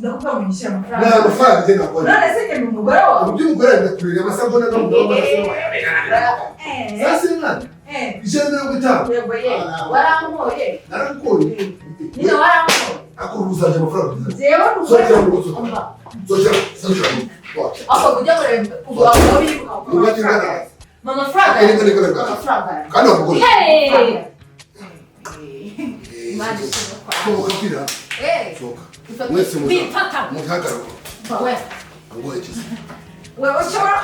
ndakupa munyishyura amafaranga nta mafaranga ugenda akora none se njye umugore wawe uburyo umugore ndakurira amasabune n'umugore sasa mwana ijana mirongo itanu yego ye warankoye narakukoye nyine warankoye akuruzanje amafaranga jewe sokera mu rugo sokera ako kujya murembe kuva muri amafaranga kandi wamugore mwese muhagarara ngoye kizi wewe ushobora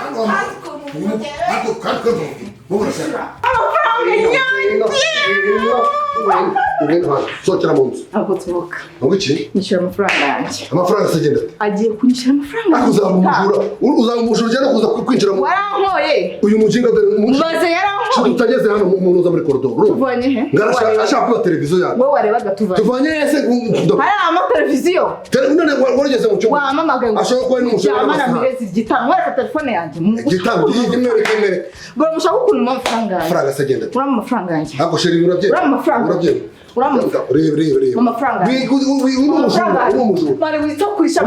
sokera mu nzu ako tuboka ngwiki nishyura amafaranga yanjye amafaranga asagenda agiye kunyishyura amafaranga uzamujura ujya kuza kwinjira mu warankoye uyu mujinga mubaze yarankoye tutageze hano mu nzu muri koridoro tuvanye he ashaka kuba televiziyo yawe wowe warebaga tuvanye ese hari amateleviziyo none warugeze mu cyumba wamamagaye ashaka kuba n'umusore w'amana mirezi gitanu wereka telefone yanjye gitanu imwereke bwo mushaka ukuntu amafaranga yanjye amafaranga asagenda uramo amafaranga yanjye ntabwo sheri urabye uramo amafaranga bari wita kurisha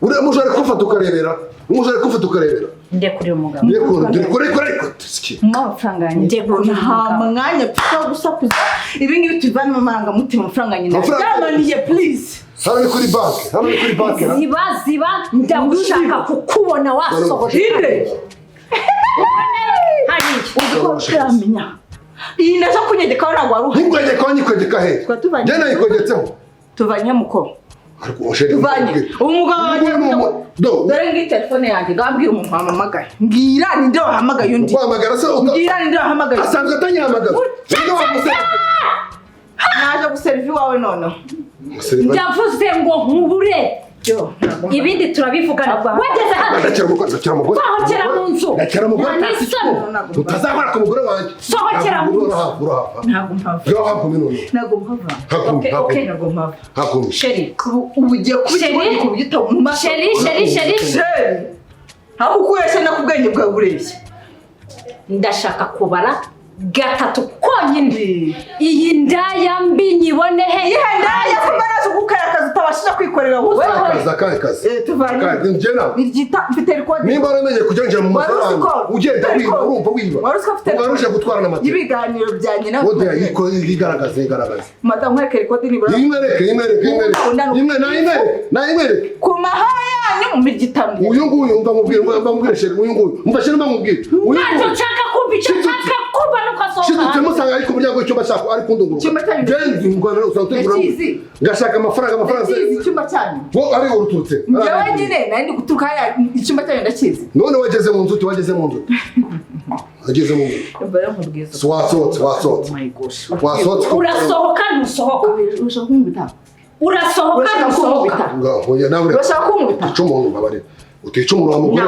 umujura kufata ukarebera ndekuriye umugabo amafaranga yanjye nta mwanya mfite wo gusakuza ibi ngibi tuvana mu marangamutima amafaranga yanjye ndamaniye please hano ni kuri banki ziba ndagushaka kukubona wasohoje hari uko uramenya iyi nazo kunyegeka ntabwo wari uhari ntikwegeka he njye nayikwegetse tuvanye mukoro tuvanye umugabo wanjye dore ngiyi telefone yanjye ngabwira umuntu wampamagaye mbwira ninde wahamagaye undi mbwira ninde wahamagaye asanzwe atanyihamagaza naje guseriva iwawe noneho ndavuze ngo nkubure ibindi turabivugana wageze hano sohokera mu nzu utazabara ku mugore wanjye sohokera mu nzu ntabwo mpava sheri ubu ugiye kubita mu maso sheri aho ukubeshya no ku bwenge bwawe bureshya ndashaka kubara gatatu konyine iyi ndaya mbi nyibone he ihe ndaya kumaraza gukora akazi utabashije kwikorera wowe akazi tuvanye iryita mfite record nimba waramenye kujya mu mafaranga ugenda wiba urumva wiba waruje gutwara n'amata ibiganiro byanjye nawe wode yigaragaze madam nkwereke record nibura imwereke ku mahaya yanyu mu miryitamye uyu nguyu umva mubwire sheri uyu nguyu umva sheri mbamubwire ntacyo nshaka kumva icyo nshaka kumva nuko asohoka musanga ari ku muryango w'icyumba cyako ari kundunguruka ngashaka amafaranga icyumba cyanyu wo ari uruturutse njyewe nyine nari ndi guturuka hariya icyumba cyanyu ndakizi none wageze mu nzu wageze mu nzu wasohotse urasohoka ntusohoka urashaka kumbita urasohoka ntusohoka urashaka kumbita uca umuntu babarira utica umuntu wa mugore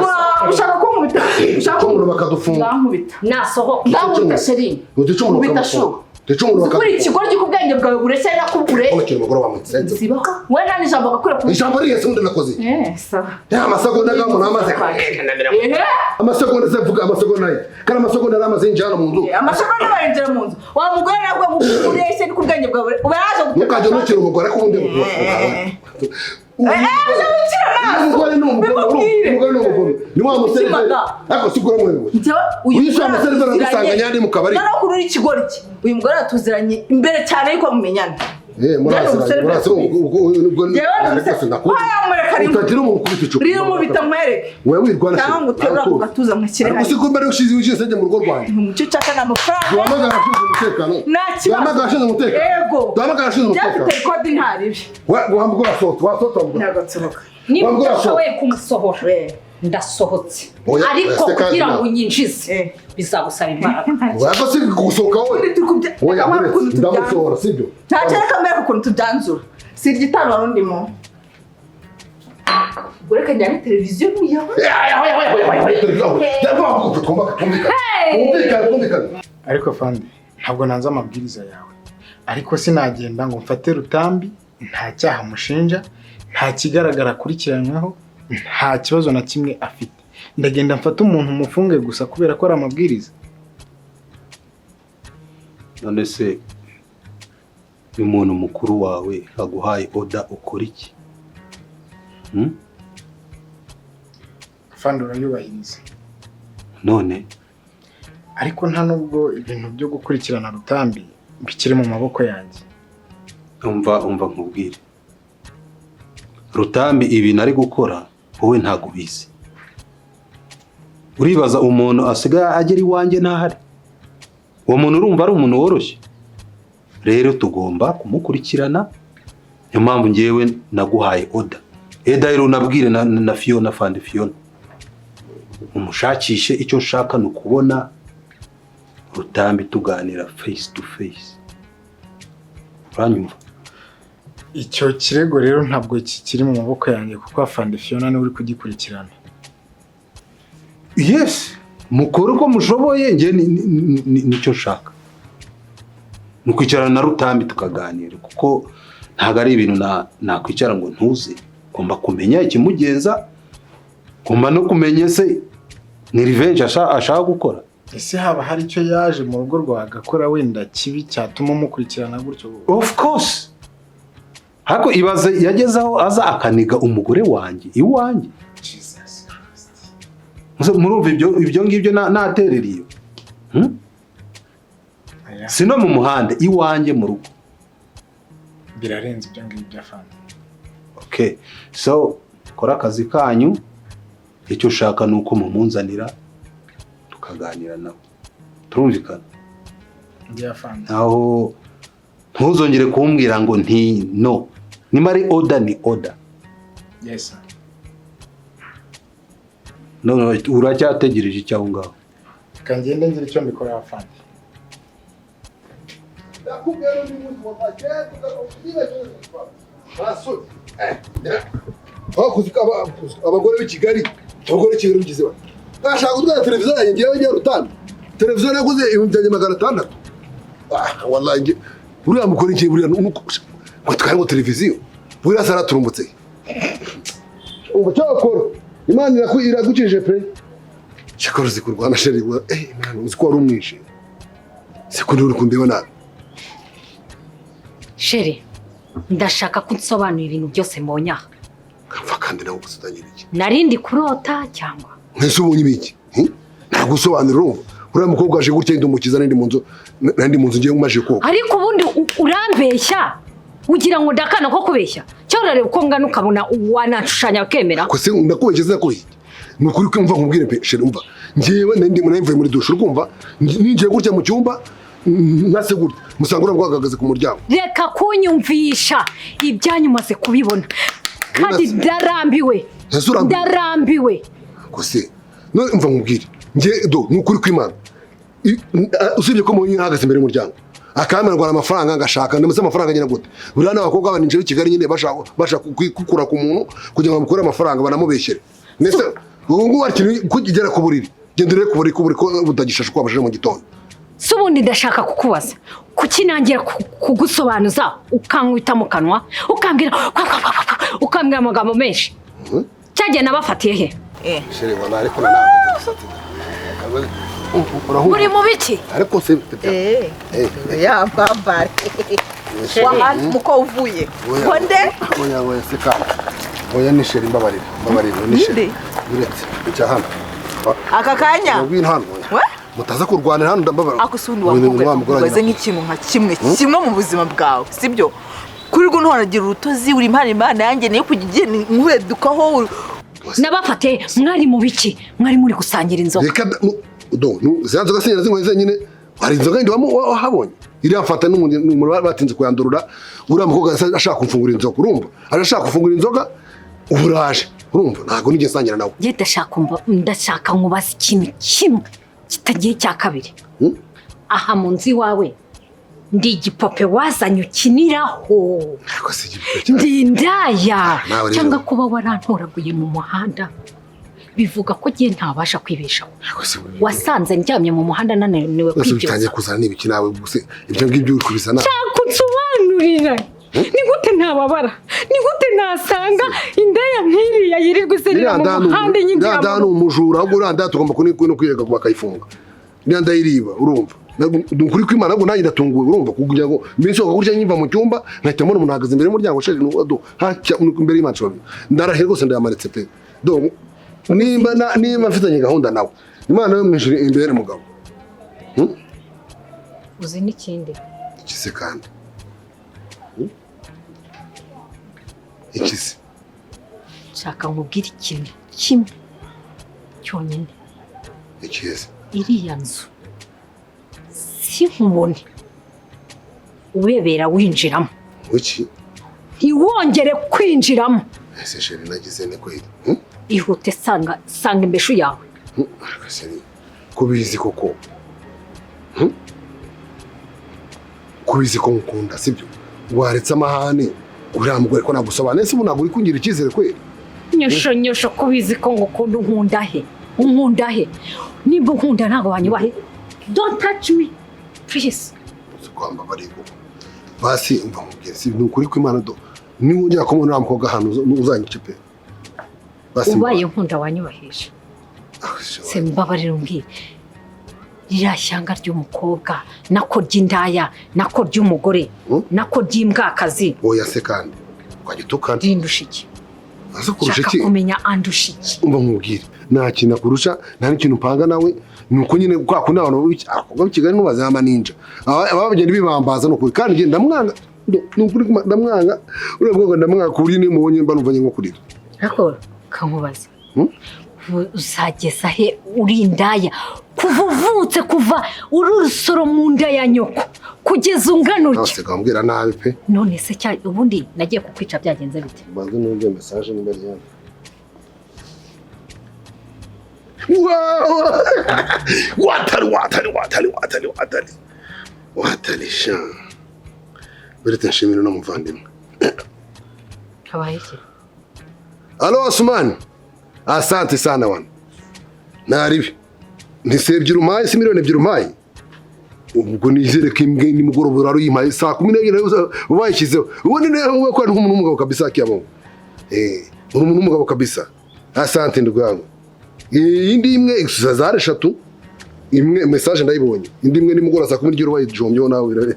ushaka kumbita uca umuntu bakadufunga nasohoka ndankubita sheri utica umuntu bakadufunga utica umuntu bakadufunga uri ikigoryi ku bwenge bwawe bureshya nakubure ukiri umugore wa mutsenze sibaho we nta n'ijambo gakora ku ijambo rihese undi nakoze sawa amasegonda gamuntu amaze amasegonda se mvuga amasegonda nayo kandi amasegonda aramaze yinjira hano mu nzu amasegonda barinjira mu nzu wa mugore nabwo ureshya ni ku bwenge bwawe uba yaje ntukajya unukira umugore ko ubundi umugore ni umugore ni wa museriveri ariko si ugura mwewe uyishyura umuseriveri agusanga nyandi mu kabari noneho kuri uri ikigoryi uyu mugore atuziranye imbere cyane yuko mumenyana utagira umuntu ukubita icupa rero mubita mwereke wewe wirwana cyangwa ngo uterura ku gatuza mwakire ariko si ko mbere ushize wishyuye mu rugo rwanjye mucyo cyaka n'amafaranga duhamagara ashinzwe umutekano duhamagara ashinzwe umutekano yego duhamagara ashinzwe umutekano byafite kode ntaribi wambwa wasohoka ntagatsohoka niba udashoboye kumusohora ndasohotse ariko kugira ngo unyinjize bizagusaba imbaraga waba si gusohoka wowe ndamusohora sibyo ntacyo kamera ukuntu tubyanzura si igitano warundimo ureka njyane televiziyo n'uyawe ariko fandi ntabwo nanze amabwiriza yawe ariko sinagenda ngo mfate Rutambi nta cyaha mushinja nta kigaragara akurikiranyweho nta kibazo na kimwe afite ndagenda mfata umuntu mufunge gusa kubera ko ari amabwiriza none se umuntu mukuru wawe aguhaye order ukora iki? Afande urayubahiriza. None ariko nta nubwo ibintu byo gukurikirana Rutambi bikiri mu maboko yanjye. umva nkubwire. Rutambi ibintu ari gukora wowe ntago ubizi. Uribaza umuntu asigaye agera iwanjye ntahari? Uwo muntu urumva ari umuntu woroshye? Rero tugomba kumukurikirana. Niyo mpamvu ngewe naguhaye order. Rero nabwire na Fiona Fandi Fiona. Umushakishe icyo nshaka no kubona Rutambi tuganira face to face. Uranyumva? Icyo kirego rero ntabwo kiri mu maboko yanjye kuko Afande Fiona niwe uri kugikurikirana. Yes, mukoro ko mushoboye nge nicyo nshaka. Nukwicarana na Rutambi tukaganira kuko ntago ari ibintu nakwicara ngo ntuze. Ngomba kumenya ikimugenza. Ngomba no kumenya se ni revenge ashaka gukora. Ese haba hari icyo yaje mu rugo rwa gakora wenda kibi cyatuma mukurikirana gutyo? Of course. Hako ibaze yagezaho aza akaniga umugore wanjye iwanjye. Jesus Christ. Murumva ibyo ngibyo natereriye. Sino mu muhanda iwanjye mu rugo. Birarenze ibyo ngibyo Afande. Okay. So kora akazi kanyu. Icyo ushaka nuko mumunzanira tukaganira nawe. Turumvikana? Ndi Afande. Aho ntuzongere kumbwira ngo nti no. Nimari order ni order. Yes sir. No uracyategereje icyaho ngaho. Kangende ngira icyo mbikora Afande. Ndakubwira ndi mu mabajeti tukakubiba basuri. Kuzika abagore b'i Kigali, abagore Kigali bigize bati. Nashaka gutwara televiziyo yanjye ngiye njya Rutambi. Televiziyo naguze 1600. Wallahi uriya mukora iki buriya twari ngo televiziyo. Buriya sara turumbutse. Umva cyakora. Imana iragukije pe. Cyakora zikurwana sheri. Imana uziko wari umwishe. Sikundi uri kundeba nabi. Sheri, ndashaka kunsobanurira ibintu byose mbonye aha. Kapfa kandi nawe gusudangira iki? Narindi kurota cyangwa? Mwese ubonye ibiki? Ntabwo usobanura urumva. Uriya mukobwa aje gutya ndumukiza nandi mu nzu ngiye umaje koga. Ariko ubundi urambeshya. Ugira ngo ndakana ko kubeshya. Cyangwa urareba uko ngana ukabona wanashushanya ukemera. Ko se ndakubesheza ko iki? Nukuri ko mva nkubwire pe sheri umva. Ngiyewe nandi mvuye muri dushe urumva. Ninjiye gutya mu cyumba nase gutya. Musangura rwagagaze ku muryango. Reka kunyumvisha ibyanyu maze kubibona. Kandi ndarambiwe. Ndarambiwe. Ko se no mva nkubwire. Ngiye nukuri kw'Imana. Usibye ko munyi hagaze imbere y'umuryango. Akamerwa amafaranga ngashaka ndetse amafaranga nyine gute. Buriya n'abakobwa baninje b'i Kigali nyine bashaka kukura ku muntu kugira ngo bamukure amafaranga banamubeshyere. Nese ubu wakiri kugera ku buriri. Gendere ku buriri ko budagishasha kwabashije mu gitondo. Subundi ndashaka kukubaza. Kuki nangiye kugusobanuza ukankwita mu kanwa ukambwira amagambo menshi. Cyagiye nabafatiye he? Sheri wala ariko nawe. Muri mu biki? Ariko se ya bambare. Wahandi muko uvuye. Konde? Oya seka. Oya ni sheri mbabarira ni sheri. Uretse cyahana. Aka kanya? Ngwino hano. Mutaza kurwanira hano ndambabara. Akusundi wamubaze nk'ikintu nka kimwe mu buzima bwawe, sibyo? Kuri rwo ntoragira urutozi uri imana yanjye niyo kugiye nkuredukaho. Nabafate mwari mu biki? Mwari muri gusangira inzoga. Reka zanzoga senyera zingoye nyine hari inzoga ndi wahabonye. Iri afata n'umuntu batinze kuyandurura uriya mukobwa ashaka kumfungura inzoga urumva? Arashaka kufungura inzoga uburaje urumva? Ntago nige sangira nawe. Ndashaka nkubaza ikintu kimwe kitagiye cya kabiri. Aha mu nzi wawe ndi igipope wazanye ukiniraho. Ndi ndaya cyangwa kuba warantoraguye mu muhanda bivuga ko giye ntabasha kwibeshaho. Wasanze ndyamye mu muhanda nananiwe kwibyoza. Utangiye kuzana n'ibiki nawe guse ibyo ngibyo uri kubizana. Nsobanurira. Ni gute ntababara? Ni gute nasanga indaya nk'iriya yirirwa iserera mu muhanda nyinjira. Ndanda umujura ahubwo uranda tugomba no kwirega kuba kayifunga. Ndanda iriba urumva? Nukuri kw'Imana nabwo nanjye ndatunguwe urumva kugira ngo mbese ukakurya nyimva mu cyumba nkahita mbona umuntu ahagaze imbere y'umuryango sheri n'udo hacya imbere y'imacyo ndarahe rwose ndayamanitse pe do nimba mfitanye gahunda nawe Imana yo mwishuri imbere mugabo uzi n'ikindi ikise kandi ikise nshaka nkubwire ikintu kimwe cyonyine ikise iriya nzu sinkubone urebera winjiramo wiki ntiwongere kwinjiramo ese sheri nagize ne kweli ihute sanga imbeshu yawe akaseri kubizi koko kubizi ko ngukunda sibyo waretse amahane uriya mugore ko nagusobanura ese ubu naguri kungira icyizere kweli nyosho kubizi ko ngukunda unkunda he niba unkunda ntabwo wanyubahe don't touch me please kwamba bari ko basi umva mubwire si nukuri kw'Imana do ni wongera ko umuntu amukobwa hano uzanyice pe basi ubaye nkunda wanyubahisha se mbabarira umbwire ririya shyanga ry'umukobwa nako ry'indaya nako ry'umugore nako ry'imbwakazi oya se kandi ukajya tukandi rindusha iki ase kurusha iki kumenya andusha iki umva mubwire nta kintu kurusha nta n'ikintu upanga nawe nuko nyine kwa kundi abantu bakobwa b'Kigali nubaza amaninja aba bagenda bibambaza no kuri kandi ndamwanga nukuri ndamwanga urabwo ndamwanga kuri ni mubonye mba numva nko kurira ako kankubaza uzageza he uri indaya kuva uvutse kuva urusoro mu nda ya nyoko kugeza ungana utyo nose gambwira nabi pe none se cya ubundi nagiye kukwica byagenze bite banze numve message nimero yanjye watari sha berete nshimira no muvandimwe habaye iki Alo Osman asante sana wana naribi ntisebye urumaye si miliyoni ebyiri umaye ubwo nizere ko imbwe ni mugoroba uraro yimaye saa 12 ubayishyizeho ubone newe ko ari nk'umuntu w'umugabo kabisa kiyabo uri umuntu w'umugabo kabisa asante ndugwango indi imwe exercise 3 imwe message ndayibonye indi imwe ni mugoroba saa 12 ubayijomyeho nawe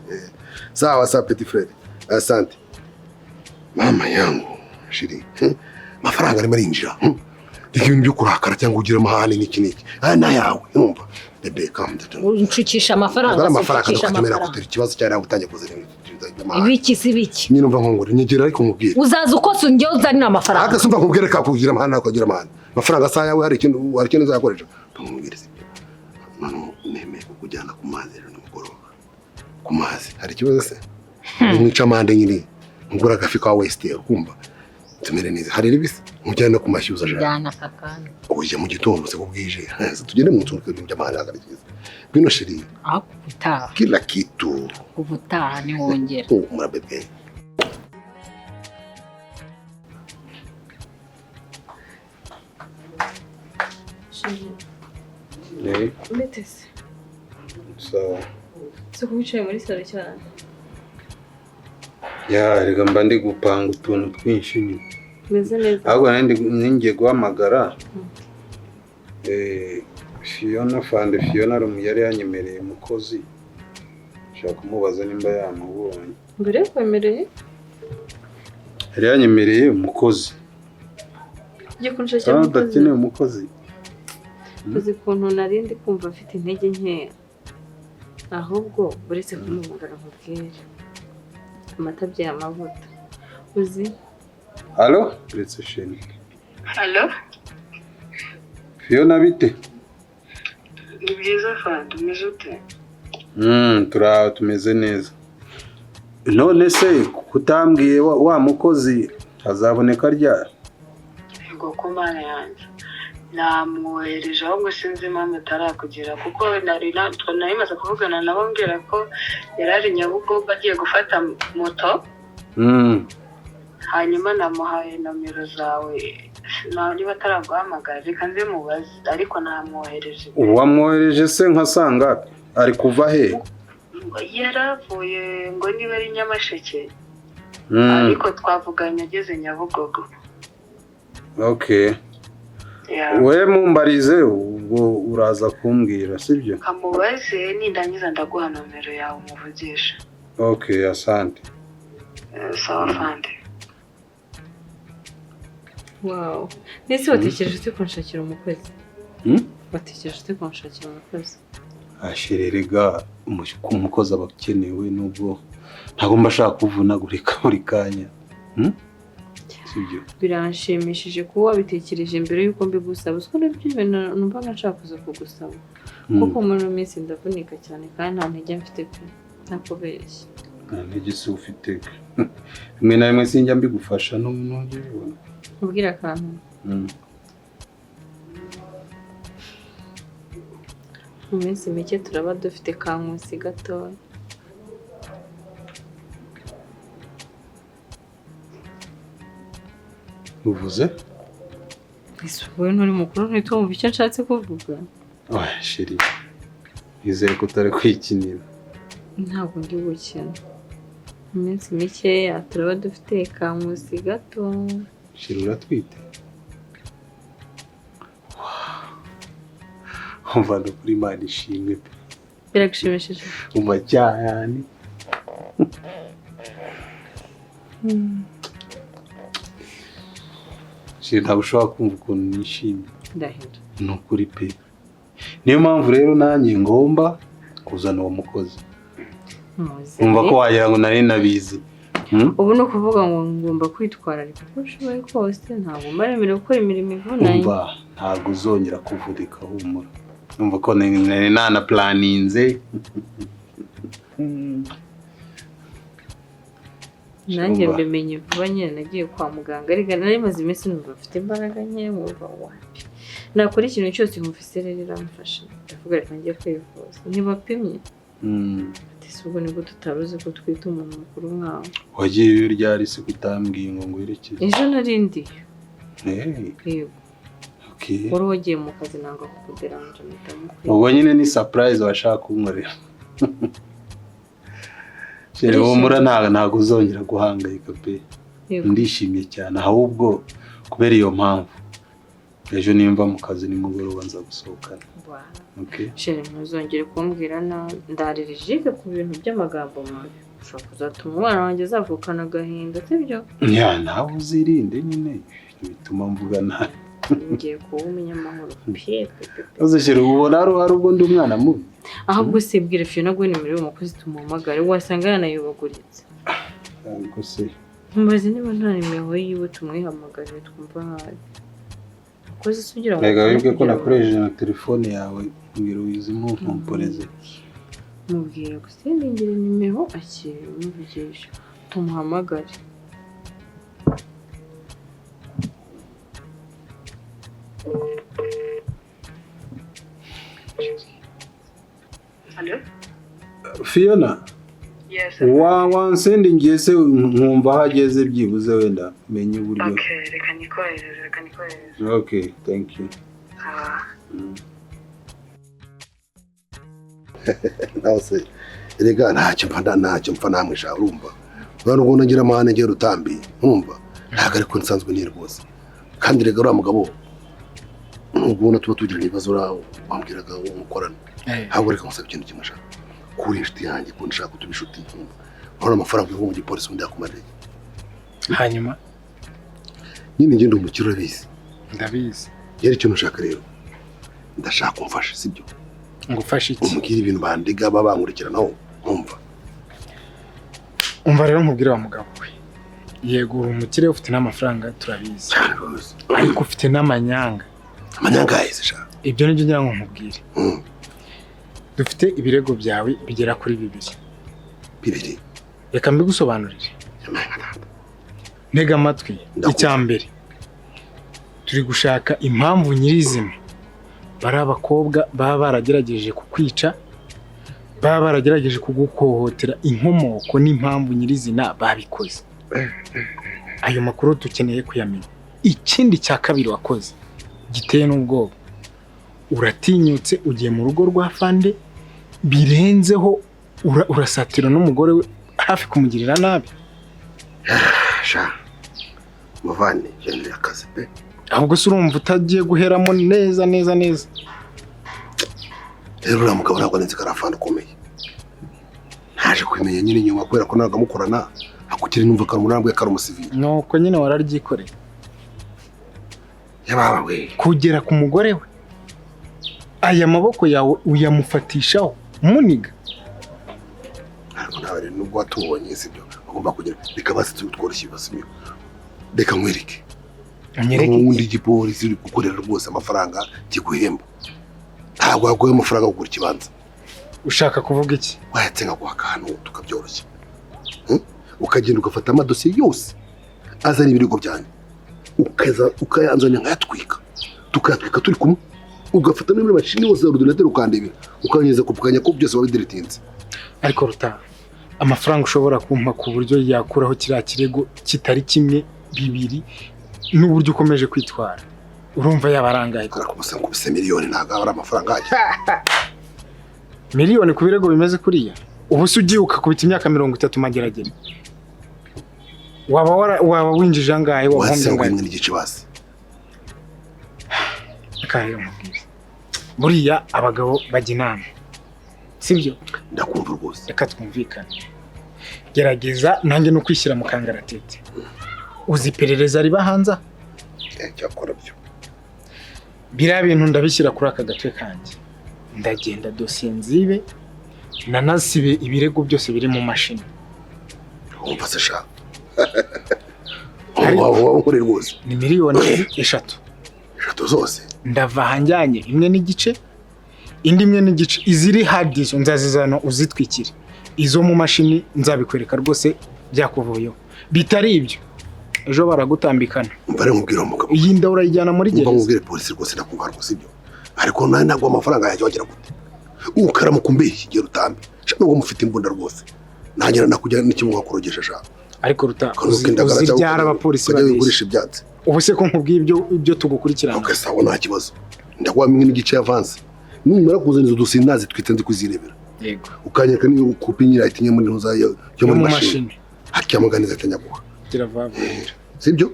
sawa sawa petit frère asante mama yangu shiri mafaranga ari marinjira ikintu byo kurakara cyangwa ugira amahane n'iki na yawe numva bebe kamda unshukisha amafaranga unshukisha amafaranga kutera ikibazo cyane gutangiye kuzana ibiki sibiki nyine umva nkongore nyegera ariko nkubwire uzaza uko sungiye uzanira amafaranga aka sumva nkubwire ka kugira amahane akagira amahane amafaranga sa yawe hari ikintu uzakoresha nkubwire se none neme kujyana ku mazi rero nimugoroba ku mazi hari ikibazo se mwica amande nyine ngura gafi ka West kumva tumere neza hari ribisi mujyana ku mashyuza jana kakana uje mu gitondo se kubwije tugende mu nzu kwibya amahane agarikiza bino shiri akuta kila kitu ubuta ni wongera mura bebe Metese. Sawa. So kubicaye muri salo cyane. Ya rega mba ndi gupanga utuntu twinshi nyine. Meze neza. Ahubwo ningiye guhamagara. Fiona Rum yari yanyemereye umukozi. Nshaka kumubaza nimba yamubonye. Mbere kwemereye? Yari yanyemereye umukozi. Ngiye kunshakira umukozi. Ndakeneye umukozi. Uzi kuntu narindi kumva afite intege nke. Ahubwo buretse kumumagara nkubwire. Amata bya amavuta. Uzi? Allo? Buretse sheni. Allo? Fiona bite? Ni byiza fandi, umeze ute? Tumeze neza. None se kutambwiye wa mukozi azaboneka ryari? Yego ko mana yanjye. Namwohereje ahubwo sinzi impamvu atarakugera kuko narimaze kuvugana nabo mbwira ko yarari Nyabugogo agiye gufata moto. Hanyuma namuhaye nomero zawe niba ataraguhamagara reka nze mubaze ariko namwohereje. Wamwohereje se nkasanga ari kuva he? Yaravuye ngo niba ari Nyamasheke ariko twavuganye ageze Nyabugogo. Okay. Yeah. We mumbarize ubwo uraza kumbwira sibyo? Kamubaze nindangiza ndaguha nomero yawe umuvugisha. Okay, asante. Sawa fande. Wow. Nese watekereje ute kunshakira umukozi? Watekereje ute kunshakira umukozi? Ashirerega umukozi abakenewe nubwo ntabwo mbashaka kuvunagurika buri kanya. Sibyo? Biranshimishije kuba wabitekereje mbere yuko mbigusaba. Uko nabyo ibintu numva nashaka kuza kugusaba. Kuko muri minsi ndavunika cyane kandi nta ntege mfite pe. Nakubeshye. Nta ntege se ufite. Rimwe na rimwe sinjya mbigufasha n'umuntu. Ubwira akantu. Mu minsi mike turaba dufite kankusi gatoya. Uvuze? Ese wowe nturi mukuru ntitumva icyo nshatse kuvuga? Oya sheri, nizeye ko utari kwikinira. Ntabwo ndi gukina. Mu minsi mikeya turaba dufite kankusi gato. Sheri uratwite? Umva no kuri Imana ishimwe pe. Biragushimishije? Umva cyane. Sheri ntabwo ushobora kumva ukuntu nishimye. Ndahira. Ni ukuri pe. Niyo mpamvu rero nanjye ngomba kuzana uwo mukozi. Umva ko wagira ngo nari nabizi. Ubu no kuvuga ngo ngomba kwitwararika uko nshoboye kose, ntabwo mbaremerewe gukora imirimo ivunanye. Umva ntabwo uzongera kuvurika humura. Umva ko nari nanaplaninze. Nanjye mbimenye vuba nyine nagiye kwa muganga ariko nari maze iminsi numva afite imbaraga nke mwumva wapi. Nakora ikintu cyose mufise rero iramfasha. Ndavuga reka ngiye kwivuza. Ntibapimye. Ubwo nibwo tutaruzi ko twita umuntu mukuru nkawe. Wagiye ryari se kutambwiye ngo ngwerekeze? Ejo narindi. Yego. Okay. Wari wagiye mu kazi nanga kukuderanje mutamukwiye. Ubwo nyine ni surprise washaka kunkorera. Sheri humura ntabwo uzongera guhangayika pe. Ndishimye cyane ahubwo kubera iyo mpamvu. Ejo nimba mu kazi nimugoroba nza gusohokana. Okay. Sheri ntuzongere kumbwira ndaririje ku bintu by'amagambo mabi. Ushobora kuzatuma umwana wanjye azavukana agahinda sibyo? Ya nawe uzirinde nyine bituma mvuga nabi. Ngiye kuba umunyamahoro pe. Uze Sheri ubona ari ubwo ndi umwana mubi. Ahubwo sibwire Fiona ngo nimero y'umukozi tumuhamagare wasanga yanayobaguritse. Ariko se Mbaze niba nta nimero yiwe tumwihamagare twumva hayi. Koze sugira ngo Rega wibwe ko nakoresheje na telefone yawe mbwira wizimo nkomporeze. Mubwira gusendingire nimero akiri muvugisha tumuhamagare. Hello? Fiona? Yes. Wansendingiye se nkumva hageze byibuze wenda menye uburyo. Okay, reka nikohereze. Okay, thank you. Nawe se erega ntacyo mpfa namwe sha urumva. Urabona ubwo nagira amahane ngiye rutambi urumva. Ntabwo ariko nsanzwe ni rwose. Kandi rega uriya mugabo ubona tuba tugira ibibazo raho wambwiraga umukorana. Ahubwo reka musaba ikintu kimwe shaka. Kuri inshuti yanjye ko nshaka kutuba inshuti nkunda. Urabona amafaranga yo mu gipolisi undi yakumarira. Hanyuma nyine ngende umukiro urabizi. Ndabizi. Yari cyo nshaka rero. Ndashaka kumfasha sibyo? Ngufasha iki? Umubwira ibintu bandiga babankurikiranaho nkumva. Umva rero nkubwira wa mugabo we. Yego umukire ufite n'amafaranga turabizi. Ariko ufite n'amanyanga. Amanyanga yese sha. Ibyo nibyo ngira ngo nkubwire. Dufite ibirego byawe bigera kuri 2. 2? Reka mbigusobanurire. Ntega amatwi. Icyambere turi gushaka impamvu nyirizina bari abakobwa baba baragerageje kukwica, baba baragerageje kugukohotera inkomoko n'impamvu nyirizina babikoze. Ayo makuru dukeneye kuyamenya. Ikindi cya kabiri wakoze giteye n'ubwoba, uratinyutse ugiye mu rugo rwa Fande birenzeho urasatira n'umugore we hafi kumugirira nabi. Sha muvane gende akazi pe. Ahubwo se urumva utagiye guheramo neza. rero uriya mugabo ntabwo nzi ko ari afana ukomeye ntaje kubimenya nyine nyuma kubera ko ntabwo amukorana akukiri numva ko ari umusivili nuko nyine wararyikoreye yababa we kugera ku mugore we aya maboko yawe uyamufatishaho muniga ariko nawe nubwo watubonye sibyo agomba kugera bikaba tworoshye basimyo reka nkwereke ubundi igipolisi uri gukorera rwose amafaranga kiguhemba ntabwo waguye amafaranga kugura ikibanza ushaka kuvuga iki wayatse nkaguha akantu tukabyoroshya ukagenda ugafata amadosiye yose azana ibirego byanyu ukayanzanya nkayatwika tukayatwika turi kumwe ugafata n'imwe mashini yose ya ordinateur ukandebera ukanyeza kupukanya ko byose wabidiretinze ariko Ruta amafaranga ushobora kumpa ku buryo yakuraho kiriya kirego kitari kimwe bibiri n'uburyo ukomeje kwitwara urumva yabarangaye ko kubuse nkubise miliyoni ntago ari amafaranga ajya miliyoni ku birego bimeze kuriya ubu se ugiye ukakubita imyaka 30 mageragere waba winjije angahe wahombye angahe n'igice basi akayo buriya abagabo bajya inama sibyo ndakumva rwose reka twumvikane gerageza nanjye no kwishyira mu kangaratete uzi iperereza riba hanze cyakora byo biriya bintu ndabishyira kuri aka gatwe kanjye ndagenda dosiye nzibe nanasibe ibirego byose biri mu mashini wumva se sha waba rwose ni miliyoni 3 zose ndava hanjyanye imwe n'igice indi imwe n'igice iziri hard disk nzazizana uzitwikire izo mu mashini nzabikwereka rwose byakuvuyeho bitari ibyo ejo baragutambikana mbare nkubwira umugabo iyi nda urayijyana muri gereza mbamubwire polisi rwose nakumva rwose ibyo ariko nawe ntabwo amafaranga yajya wagira gute ukaramukumbeye igihe Rutambi nubwo mufite imbunda rwose nagera nakujya n'ikimwe wakorogesha sha ariko Ruta uzibyara abapolisi babigurisha ibyatsi ubu se ko nkubwiye ibyo tugukurikirana okay sawa nta kibazo ndagwamwe n'igice avance numara kuzana izo dosiye nazi twite ndi kuzirebera yego ukanyeka ni kopi nyira itinye muri ntuza yo muri mashini hakyamaganiza tanyaguha kiravavurira sibyo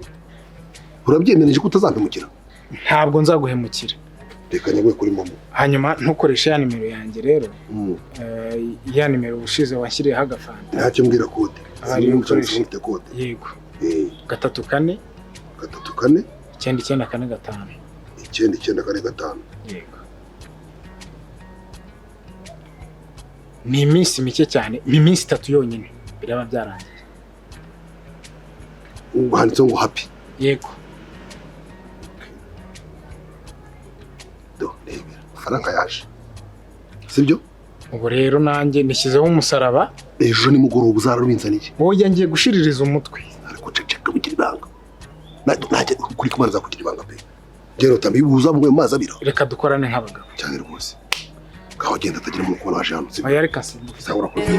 urabyemereje ko utazampemukira ntabwo nzaguhemukira reka nyagwe kuri momo hanyuma ntukoreshe ya nimero yanjye rero ya nimero ushize washyiriyeho agafanta ntacyo mbwira kode ari ukoresha kode yego 34 994 9945 9945 yego ni iminsi mike cyane ni iminsi 3 yonyine biraba byarangiye handitseho ngo happy yego faranga yaje sibyo ubu rero nanjye nishyizeho umusaraba ejo ni mugoroba uzarubinzaniye wowe ngiye gushiririza umutwe ariko ceceka bugira ibanga najye kuri kumanza kugira ibanga pe gero tambi buza mu mazi abira reka dukorane nk'abagabo cyane rwose gaho genda atagira mu kubona waje hano sibyo oya reka simba sabura kuzi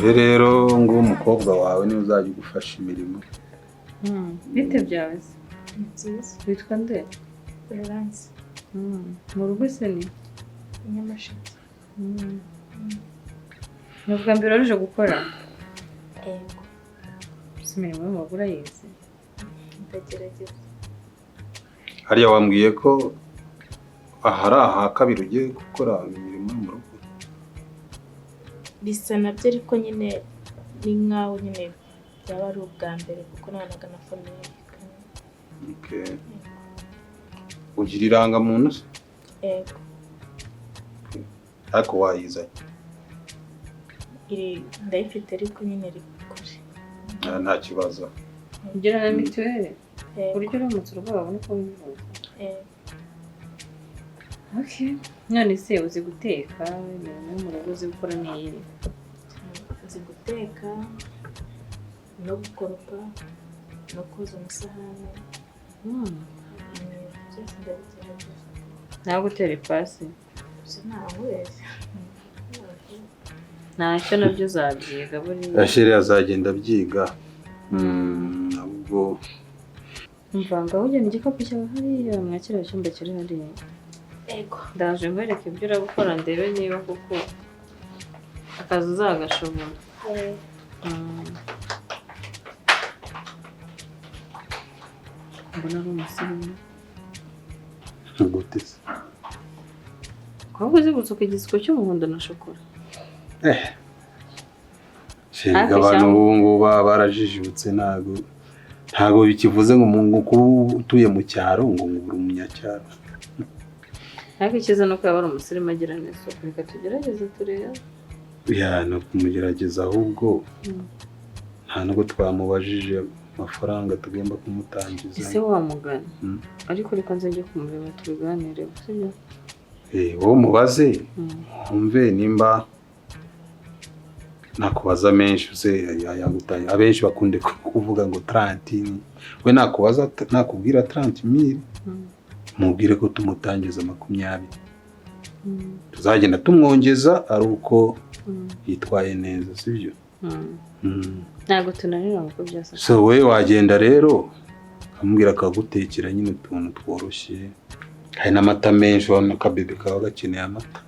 Dore rero ngo umukobwa wawe niwe uzajya ugufasha imirimo bite byawe nziza witwa nde Florence mu rugo se ni Nyamasheke ni ubwa mbere waruje gukora yego si imirimo y'amaguru ayizi ndagerageza hariya wambwiye ko ahari aha kabiri ugiye gukora imirimo yo mu rugo bisa nabyo ariko nyine ni nkaho nyine byaba ari ubwa mbere kuko nanaga na famille okay ugira irangamuntu se yego ariko wayizanye iri ndayifite ariko nyine iri kure nta kibazo ugira na mituweli uburyo uramutse urwaye wabona uko wivuza okay none se uzi guteka imirimo yo mu rugo uzi gukora n'iyi uzi guteka no gukoropa no koza amasahani byose ndabigerageza ntabwo utera ipasi gusa ntawe wese ntacyo nabyo uzabyiga buriya Asheri azagenda abyiga ntabwo umva ngaho ujyana igikapu cyawe hariya mwakira icyumba kiri hariya Ego. Ndaje nkwereke ibyo uri gukora ndebe niba kuko akazi uzagashobora. Mbona ari umusirimu. Gute se? Ahubwo uzi gusuka igisuko cy'umuhondo na shokora. Shega abantu ubu ngubu barajijutse ntago bikivuze ngo umuntu utuye mu cyaro ngo uri umunyacyaro. Ariko ikiza nuko yaba ari umusirimu agira neza. Reka tugerageze turebe. No kumugerageza ahubwo nta nubwo twamubajije amafaranga tugomba kumutangiza. Ese wamugana? Ariko reka nzajye kumureba tubiganire, sibyo? Wowe mubaze umve nimba nakubaza menshi uze yagutaye. Abenshi bakunde kuvuga ngo 30. We nakubaza nakubwira 30,000. Mubwire ko tumutangiza 20. Tuzagenda tumwongeza ari uko yitwaye neza, sibyo? Ntago tunanira ngo byasa. So we wagenda rero amubwira akagutekera nyine utuntu tworoshye. Hari n'amata menshi wabona kabebe kawe gakeneye amata.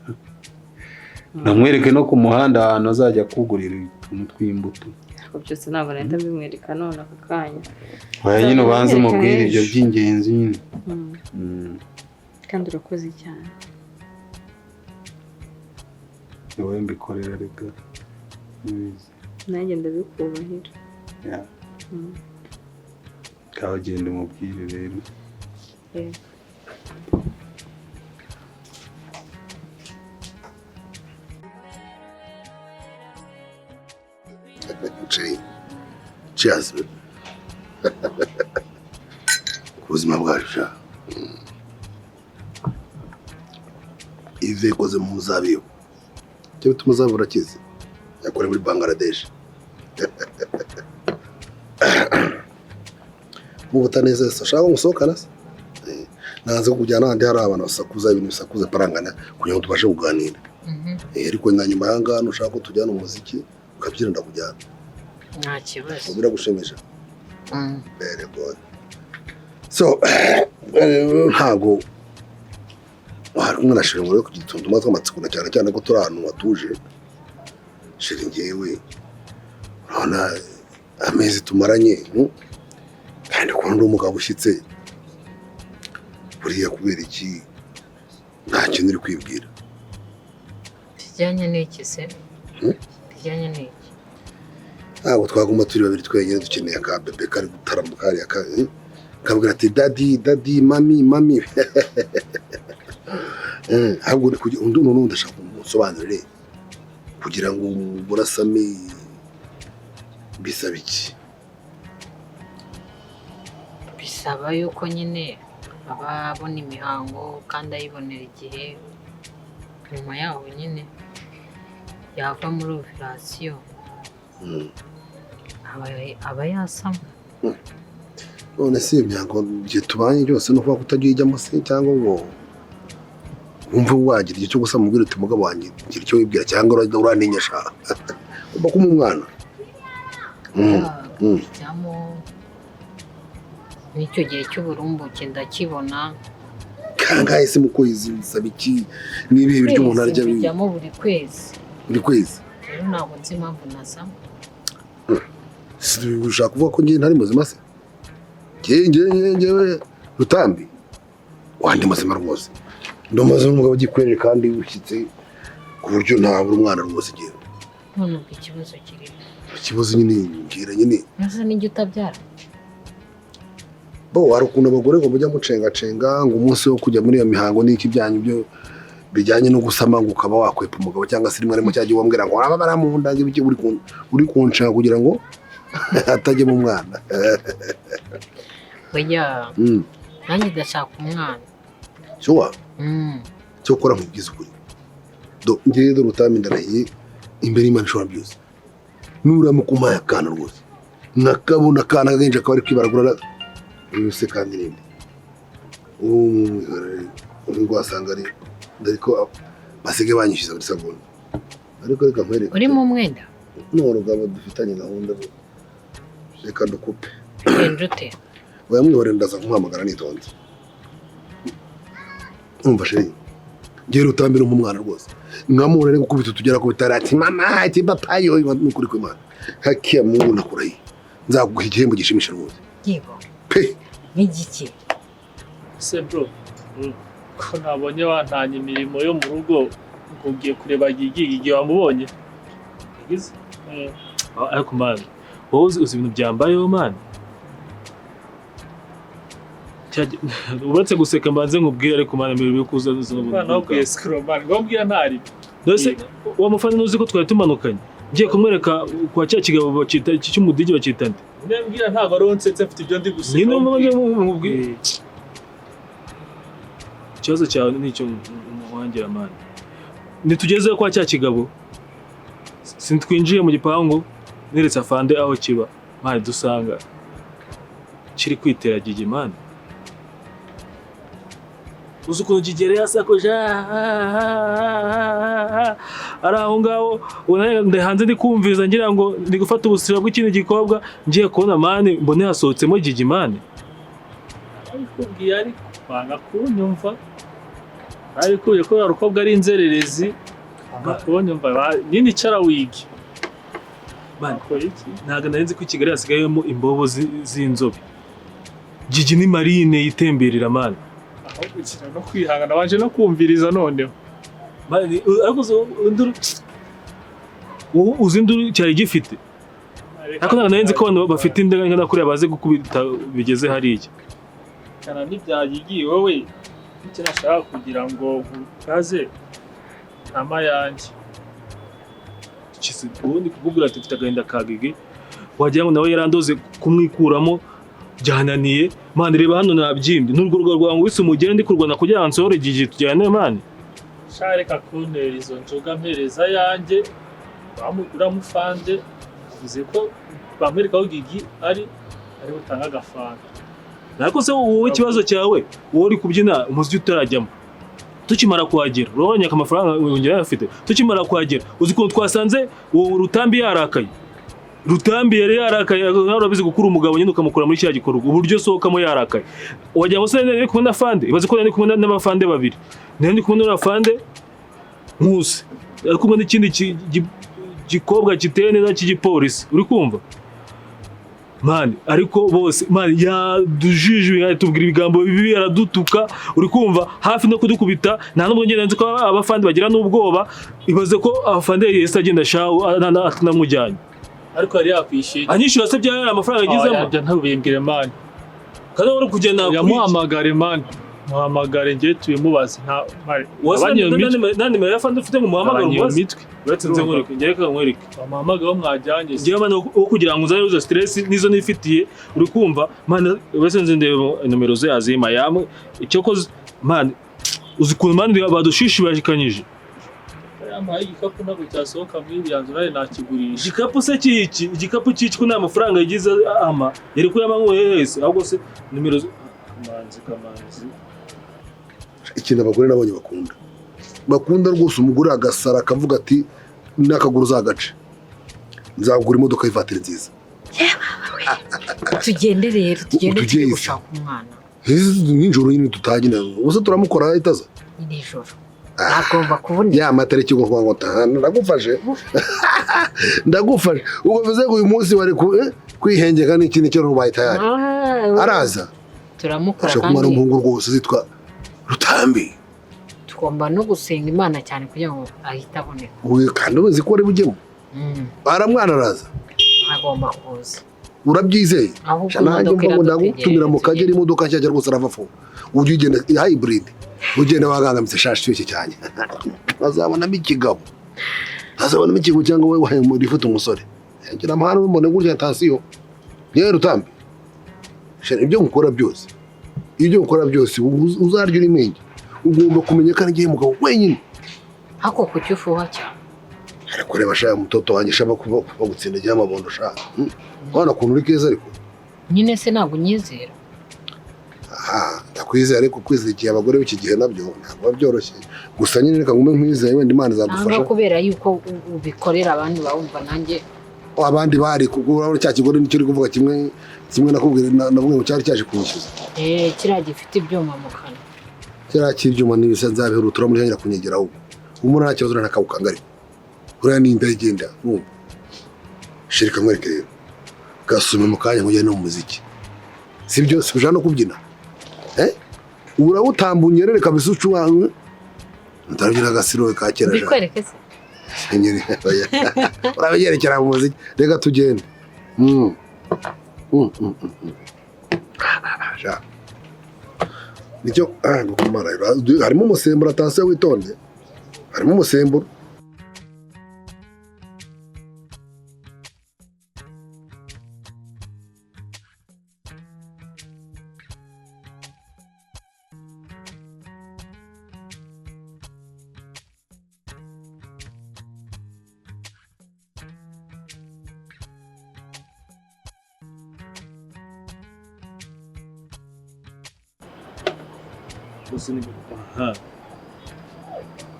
Namwereke no ku muhanda ahantu azajya kugurira utuntu tw'imbuto. Ariko byose ntabwo nahita mbimwereka none aka kanya. Waya nyine ubanze umubwire ibyo by'ingenzi nyine. Kandi urakoze cyane. Wowe mbikorera reka. Nanjye ndabikubahira. Kawe genda umubwire rero. Cheers. Ubuzima bwacu ive koze mu muzabibu. Cyo bituma umuzabibu urakize. Yakora muri Bangladesh. Mu butaneze sashaka umusohokana se. Naze kujyana handi hari abantu basakuza ibintu bisakuza parangana kugira ngo tubashe kuganira. Ariko na nyuma yanga nushaka ko tujyana umuziki ukabyira ndakujyana. Nta kibazo. Biragushimisha. Very good. So ntago umwana shira ngo kugitunduma twamatsiko cyane cyane ko turi ahantu watuje. Shira ngewe urabona amezi tumaranye kandi ko ndi umugabo ushyitse buriya kubera iki nta kintu uri kwibwira. Kijyanye n'iki se? Kijyanye n'iki? Ntabwo twaguma turi babiri twenyine dukeneye aka bebe kari gutaramuka hariya kabwira ati dadi mami ahubwo undi umuntu ndashaka umusobanurire kugira ngo burasame bisaba iki. Bisaba yuko nyine ababona imihango kandi ayibonera igihe nyuma yaho nyine yava muri operasiyo aba yasama. None si imyango igihe tubanye byose no kuba kutajyijyamo se cyangwa ngo wumve wagira igihe cyo gusama ubwira uti mugabo wanjye ngira icyo wibwira cyangwa uraninyasha uba kuma umwana. Bijyamo n'icyo gihe cy'uburumbuke ndakibona. Kangahe se mu kwezi bisaba iki n'ibihe biryo umuntu arya bijyamo buri kwezi. Buri kwezi? Rero ntabwo nzi impamvu nasama. Ushaka kuvuga ko njye ntari muzima se? Njyewe Rutambi wandi muzima rwose. Ndomaze n'umugabo gikwerere kandi ushyitse ku buryo ntabura umwana rwose njyewe. None ubwo ikibazo kiri. Ikibazo nyine ngira nyine. Nasa n'ijye utabyara. Bo warukunda abagore ngo mujya mucenga ngo umunsi wo kujya muri iyo mihango n'iki byanyu byo bijyanye no gusama ngo ukaba wakwepa umugabo cyangwa se rimwe cyagiye wambwira ngo aba baramunda ngo ibiki uri kunshaka kugira ngo atajye mu mwana. Oya. Nanjye ndashaka umwana. Cyo cyo kora mu bwiza ukuri. Ngiye Rutambi ndarahiye imbere y'Imana ishobora byose. Nuramukumaye akana rwose. Nakabona akana kagenje akaba ari kwibaragura yose kandi ninde. Ngo asanga ari ariko basige banyishiza muri sabuni. Ariko reka nkwereke. Uri mu mwenda? N'urugabo dufitanye gahunda reka ndukupe. Njute. Wayamwihorera ndaza kumuhamagara nitonze. Umva sheri ngera utambira nk'umwana rwose nkamubona ari gukubita tugera ku bitara ati mama ati papa yo n'ukuri kw'Imana hakiya Mungu nakurahiye nzaguha igihembo gishimisha rwose yego pe n'igiki se bro ko nabonye wantanye imirimo yo mu rugo ngo ugiye kureba Gigi wamubonye yagize ariko man wowe uzi ibintu byambayeho man ubatse guseka mbanze nkubwire ariko man mbere yo kuza n'ubwo escrow man ngombwira ntari dose uwo mufana nuzi ko twari tumanukanye ngiye kumwereka kwa cya kigabo bacita cy'umudigi bacita nde mbwira ntago aronsetse mfite ibyo ndi guseka nyine nkubwire ikibazo cyawe nicyo wangira man nitugeze kwa cya kigabo sintwinjiye mu gipangu neretse afande aho kiba mari dusanga kiri kwitera Gigi man uzi ukuntu Gigi yasakoje ari aho ngaho ndi hanze ndi kumviza ngira ngo ndi gufata ubusira bw'ikindi gikobwa ngiye kubona man mbone hasohotsemo Gigi man ariko bwiye ariko banga kunyumva ariko ko arukobwa ari inzererezi bakonyumva nini cara wigi man ntago narinzi ko Kigali hasigayemo imbobo z'inzobe Gigi ni marine yitemberera man aho gukina no kwihangana wanje no kumviriza noneho ariko uzi induru cyari gifite ariko ntago narinzi ko abantu bafite indanga na kuriya baze gukubita bigeze hariya kana nibyagiye wowe icyo nashaka kugira ngo ukaze ama yanjye ubundi kugugura ati mfite agahinda ka Gigi wagira ngo nawe yarandoze kumwikuramo byananiye man reba hano nabyimbye n'urwo rwangu wise umugere ndi kurwana kugira ngo nsohore Gigi tujyane man shareka kuntera izo njoga mpereza yanjye uramufande uvuze ko bamwereka aho Gigi ari butanga agafanta nako se wowe ikibazo cyawe wowe uri kubyina umuziki utarajyamo tukimara kuhagera urabonye amafaranga wongera afite tukimara kuhagera uzi ko twasanze uwo Rutambi yarakaye Rutambi yari yarakaye urabizi gukura umugabo nyine ukamukura muri cya gikorwa uburyo sohokamo yarakaye wajya ngo se nari kumwe na fande ibaze ko nari kumwe n'abafande babiri nari kumwe n'abafande nkuse ari kumwe n'ikindi gikobwa kiteye neza cy'igipolisi uri kumva man ariko bose man yadujijwe yatubwira ibigambo bibi yaradutuka uri kumva hafi no kudukubita nta nubwo ngenda nzi ko abafandi bagira n'ubwoba ibaze ko abafandi yese agenda shawo atanamujyanye ariko yari yakwishyira anyishura se byari amafaranga yagizemo ntabimbwire man kandi wari kugenda yamuhamagare man muhamagare ngiye tubimubaze nta nta nimero ya fandi ufite ngo muhamagare umubaze uretse nze nkwereke ngereka nkwereke wamuhamagare wo mwajyanye ngiye man wo kugira ngo uzaze uza stress nizo nifitiye uri kumva man wese nze ndeba nimero ze azima yamwe icyo koze man uzi kuntu man badushishibashikanyije yampaye igikapu ntabwo cyasohoka muri yanzu nari nakigurisha igikapu se kiki igikapu kiki ko nta mafaranga yagize ama yari kuyamanywe hese ahubwo se nimero kamanzi ikintu abagore nabonye bakunda rwose umugore agasara akavuga ati nakaguru zagace nzagura imodoka y'ivatiri nziza tugende rero tugende gushaka umwana nijoro nyine tutagina ubuse turamukora itaza nijoro agomba kubona ya matariki ngo ngo ndagufashe ndagufashe ubwo bivuze ngo uyu munsi wari kwihengeka n'ikindi cyo rubaye tayari araza turamukora kandi kumara umuhungu rwose zitwa Rutambi tugomba no gusenga Imana cyane kugira ngo ahita aboneka uyu kandi uzi ko ari bujyemo baramwana araza agomba kuza urabyizeye nanjye ngo ndagutumira mu Kagera imodoka cyajya rwose aravafu ujye ugenda hybrid ugenda wagangamitse shashi cyo cyane bazabonamo ikigabo azabonamo ikigo cyangwa wowe wahaye muri foto umusore ngira amahano mbone gutya tasiyo yewe Rutambi ibyo ngukora byose uzarya uri menge ugomba kumenya ko ngiye mugabo wenyine hako kucyufuha cyane ariko reba shaka mutoto wanjye shaba kuba gutsinda gihe amabondo shaka bana kuntu uri keza ariko nyine se ntabwo nyizera ndakwizera ariko kwizera abagore b'iki gihe nabyo ntabwo byoroshye gusa nyine reka ngume nkwizeye wenda Imana izadufasha ntabwo kubera yuko ubikorera abandi bawumva nanjye abandi bari kugura cya kigore nicyo uri kuvuga kimwe nakubwira navuga ngo cyari cyaje kunyishyuza kiriya gifite ibyuma mu kanwa kera cy'ibyuma n'ibisa nzabihurutura muri hanyira kunyegeraho umuntu nta kibazo ntakawukangari uriya ni inda igenda numva shirika mwereke rero gasume mu kanya nkujye no mu muziki sibyo sibyo no kubyina urawutambunyerere kabisa ucuwanwe ntarabira agasiro ka kera bikwereke se urabiyerekera mu muziki reka tugende nicyo gukumara harimo umusemburo atansiyo witonde harimo umusemburo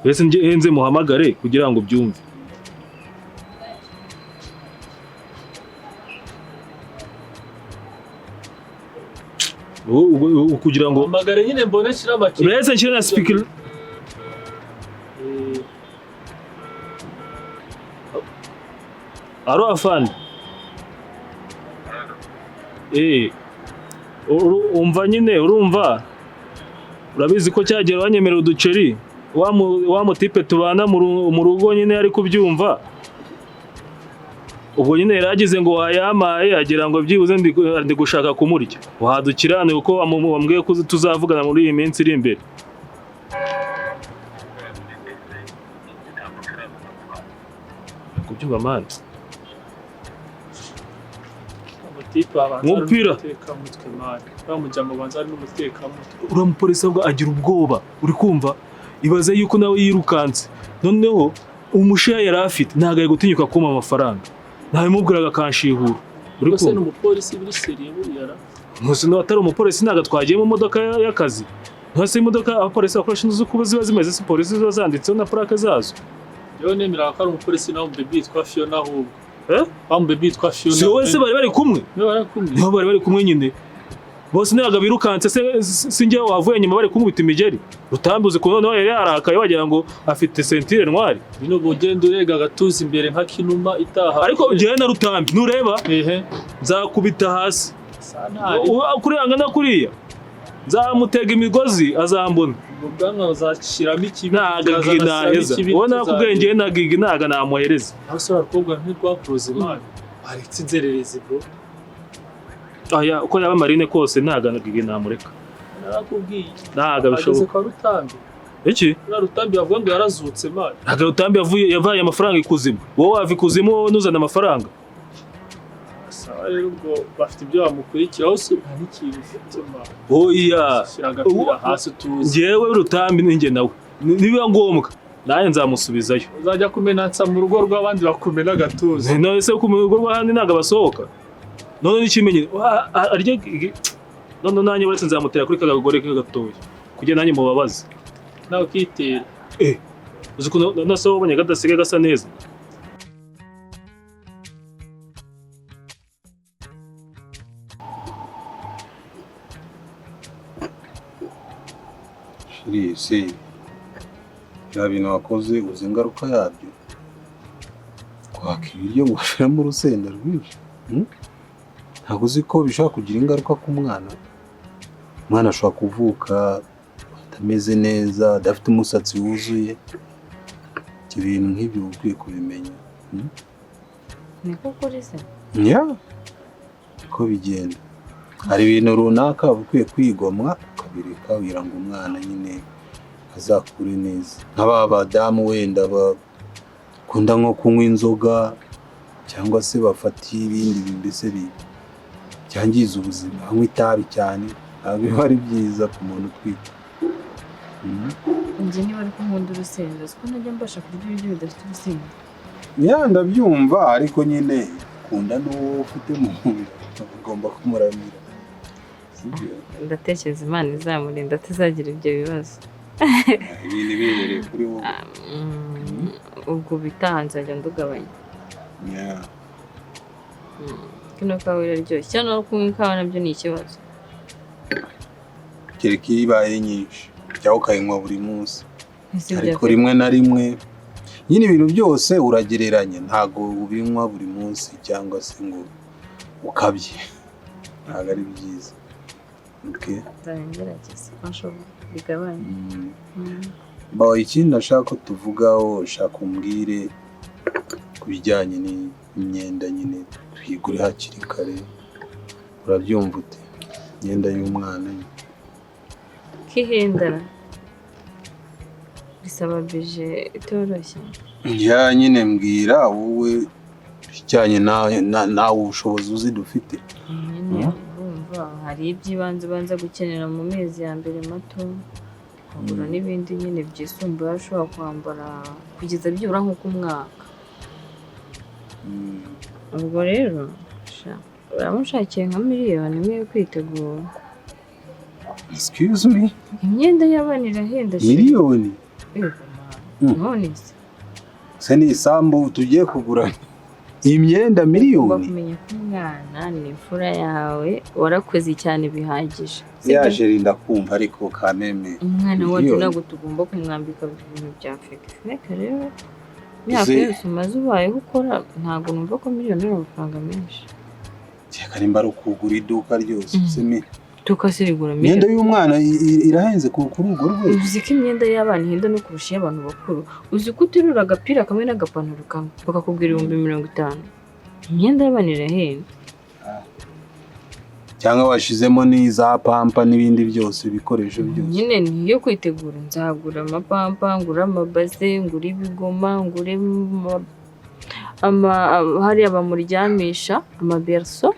Mbese nze muhamagare kugira ngo byumve. Kugira ngo muhamagare nyine mbone shira make. Mbese nshira na speaker. Aro afande. Umva nyine urumva urabizi ko cyagera wanyemerera uduceri wa mutipe tubana mu rugo nyine ari kubyumva ubwo nyine yaragize ngo wayamaye agira ngo byibuze ndi gushaka kumurya wahadukirane uko wambwiye ko tuzavugana muri iyi minsi iri imbere kubyumva man umupira uramupolisi ahubwo agira ubwoba uri kumva ibaze yuko nawe yirukanse noneho umusheya yari afite ntabwo ari gutinyuka kuma amafaranga ntabimubwiraga akanshihura uri kumva ni umupolisi biri seriye buriyara ntose no atari umupolisi ntabwo twagiye mu modoka y'akazi ntose imodoka abapolisi bakoresha inzu kuba ziba zimeze si polisi ziba zanditseho na plaque zazo yewe nemera ko ari umupolisi nawe baby yitwa Fiona ahubwo baby yitwa Fiona si wowe se bari kumwe niho bari kumwe nyine bose ntago birukanse se njye wavuye nyuma bari kumubita imigeri rutambuze ko noneho yari yarakaye wagira ngo afite sentire noire bino bugenda urega gatuza imbere nka kinuma itaha ariko njye na rutambi nureba nzakubita hasi kuri angana kuriya nzamutega imigozi azambona ubwanwa uzashiramo ikibi nagaginaeza ubona ko ubwenge nagigi naga namuhereza aho se abakobwa ntirwakuroze imana baretse inzererezi bro aya uko yaba marine kose ntaga nagigi namureka narakubwiye ntaga bishoboka kwa rutambi iki rutambi yavuga ngo yarazutse imana ntaga rutambi yavaye amafaranga ikuzimu wowe wava ikuzimu wowe nuzana amafaranga sawa rero ubwo bafite ibyo bamukurikiraho se nta n'ikintu ufite imana oya shiragapira hasi tuzi njyewe rutambi ninjye nawe nibiba ngombwa naye nzamusubizayo uzajya kumenatsa mu rugo rw'abandi bakumena agatuza none se ku rugo rw'ahandi ntago basohoka none n'ikimenye arya none nanjye uretse nzamutera kuri kagagore kagatoya kugira nanjye mubabaze nawe kitera uzi ko nase wabonye gadasigaye gasa neza shiri ya bintu wakoze uzi ingaruka yabyo kwaka ibiryo ngo ushiramo urusenda rwinshi ntabwo uzi ko bishobora kugira ingaruka ku mwana umwana ashobora kuvuka atameze neza adafite umusatsi wuzuye ibyo bintu nk'ibyo uba ukwiye kubimenya niko kuri se ko bigenda hari ibintu runaka uba ukwiye kwigomwa ukabireka kugira ngo umwana nyine azakure neza nk'aba badamu wenda bakunda nko kunywa inzoga cyangwa se bafatiye ibindi mbese byangiza ubuzima banywa itabi cyane ntabwo biba ari byiza ku muntu utwite njye niba ari kunkunda urusenda siko najya mbasha kurya ibiryo bidafite urusenda ndabyumva ariko nyine kunda n'uwo ufite mu mubiri ugomba kumuramira ndatekereza imana izamurinda atazagira ibyo bibazo ibintu bihereye kuri wowe ubwo bitaha nzajya ndugabanya kino kawa iraryoshye cyane no kunywa ikawa nabyo ni ikibazo kereka iyo ibaye nyinshi cyangwa ukayinywa buri munsi ariko rimwe na rimwe nyine ibintu byose uragereranya ntago ubinywa buri munsi cyangwa se ngo ukabye ntago ari byiza okay ngerageza ashobora bigabanya ikindi ndashaka ko tuvugaho ushaka umbwire ku bijyanye n'imyenda nyine tuyigure hakiri kare urabyumva ute imyenda y'umwana kihenda bisaba bije itoroshye nyine mbwira wowe bijyanye nawe ubushobozi uzi dufite hari iby'ibanze ubanza gukenera mu mezi ya mbere mato ukagura n'ibindi nyine byisumbuye ushobora kwambara kugeza byibura nk'uko umwaka ubwo rero uramushakiye nka miliyoni imwe yo kwitegura excuse me imyenda y'abana irahenda miliyoni none se ni isambu tugiye kugura imyenda miliyoni ugomba kumenya ko umwana ni imfura yawe warakoze cyane bihagije yaje ndakumva ariko kameme umwana wacu ntabwo tugomba kumwambika ibintu bya feke rero myaka yose umaze ubayeho ukora ntabwo numva ko miliyoni ari amafaranga menshi cyeka nimba ari ukugura iduka ryose semi tukasirigura imyenda y'umwana irahenze kuri urwo rwego uzi ko imyenda y'abana ihenda no kurusha y'abantu bakuru uzi ko uterura agapira kamwe n'agapantaro kamwe bakakubwira 50,000 imyenda y'abana irahenda cyangwa washizemo n'iza pampa n'ibindi byose ibikoresho byose nyine niyo kwitegura nzagura amapampa ngura amabase ngura ibigoma ngure hari abamuryamisha amaberso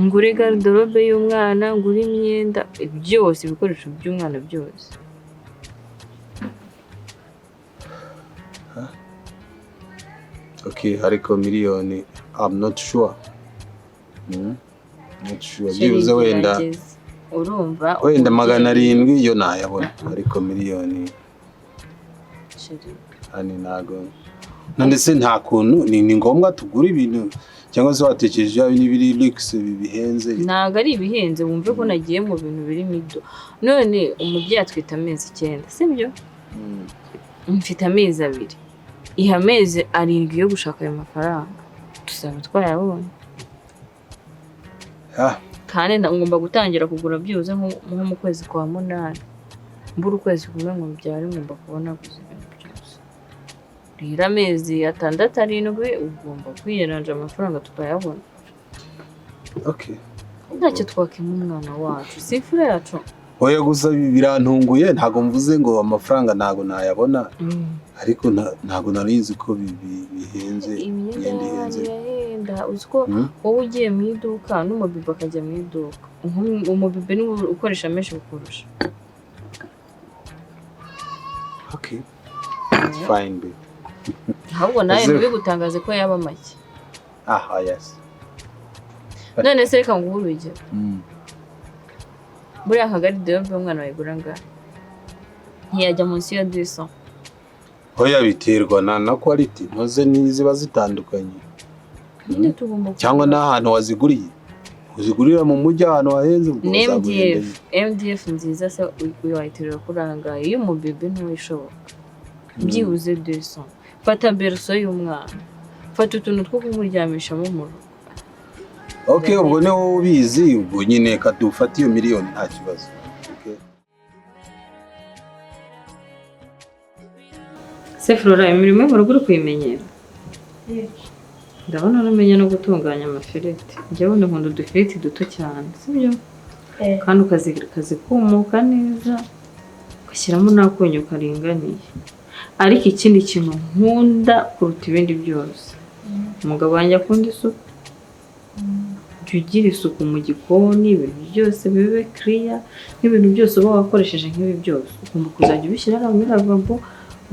ngure garderobe y'umwana ngure imyenda byose ibikoresho by'umwana byose okay ariko miliyoni I'm not sure byibuze wenda urumva wenda 700 yo nayabona ariko miliyoni ani nago ndetse nta kuntu ni ngombwa tugura ibintu cyangwa se watekereje yawe n'ibiri luxe bihenze ntago ari ibihenze wumve ko nagiye mu bintu biri mido none umubyeyi atwita amezi 9 sibyo mfite amezi 2 iha amezi 7 yo gushaka ayo mafaranga tuzaba twayabonye kandi ngomba gutangira kugura byuze nko mu kwezi kwa 8 mbura ukwezi kumwe ngo mbyare ngomba kubona guza ibintu byose rero amezi 6-7 ugomba kwiyeranja amafaranga tukayabona okay ntacyo twakima umwana wacu si imfura yacu oya gusa birantunguye ntago mvuze ngo amafaranga ntago nayabona ariko ntago narizi ko bihenze imyenda ihenze uziko wowe ugiye mu iduka n'umubibi akajya mu iduka umubibi ni ukoresha menshi gukurusha okay it's fine baby ahubwo nawe ntibigutangaze ko yaba make yes none se reka nguhe urugero buriya akagari deyobe umwana wayigura ngahe ntiyajya munsi ya 200 oya biterwa na quality ntoze niziba zitandukanye cyangwa n'ahantu waziguriye uzigurira mu mujyi ahantu hahenze MDF nziza se uyitirira kuranga iyo umubibi ntuwishoboka byibuze 200 fata berso y'umwana fata utuntu two kumuryamishamo mu rugo okay ubwo ne wowe ubizi ubwo nyine kadufata iyo miliyoni nta kibazo se Flora imirimo yo mu rugo uri kuyimenyera ndabona uramenye no gutunganya amafiriti njya bundi nkunda udufiriti duto cyane sibyo kandi ukazikumuka neza ugashyiramo n'akunyu karinganiye ariko ikindi kintu nkunda kuruta ibindi byose umugabo wanjye akunda isuku jya ugira isuku mu gikoni ibintu byose bibe clear n'ibintu byose uba wakoresheje nk'ibi byose ugomba kuzajya ubishyira muri lavabo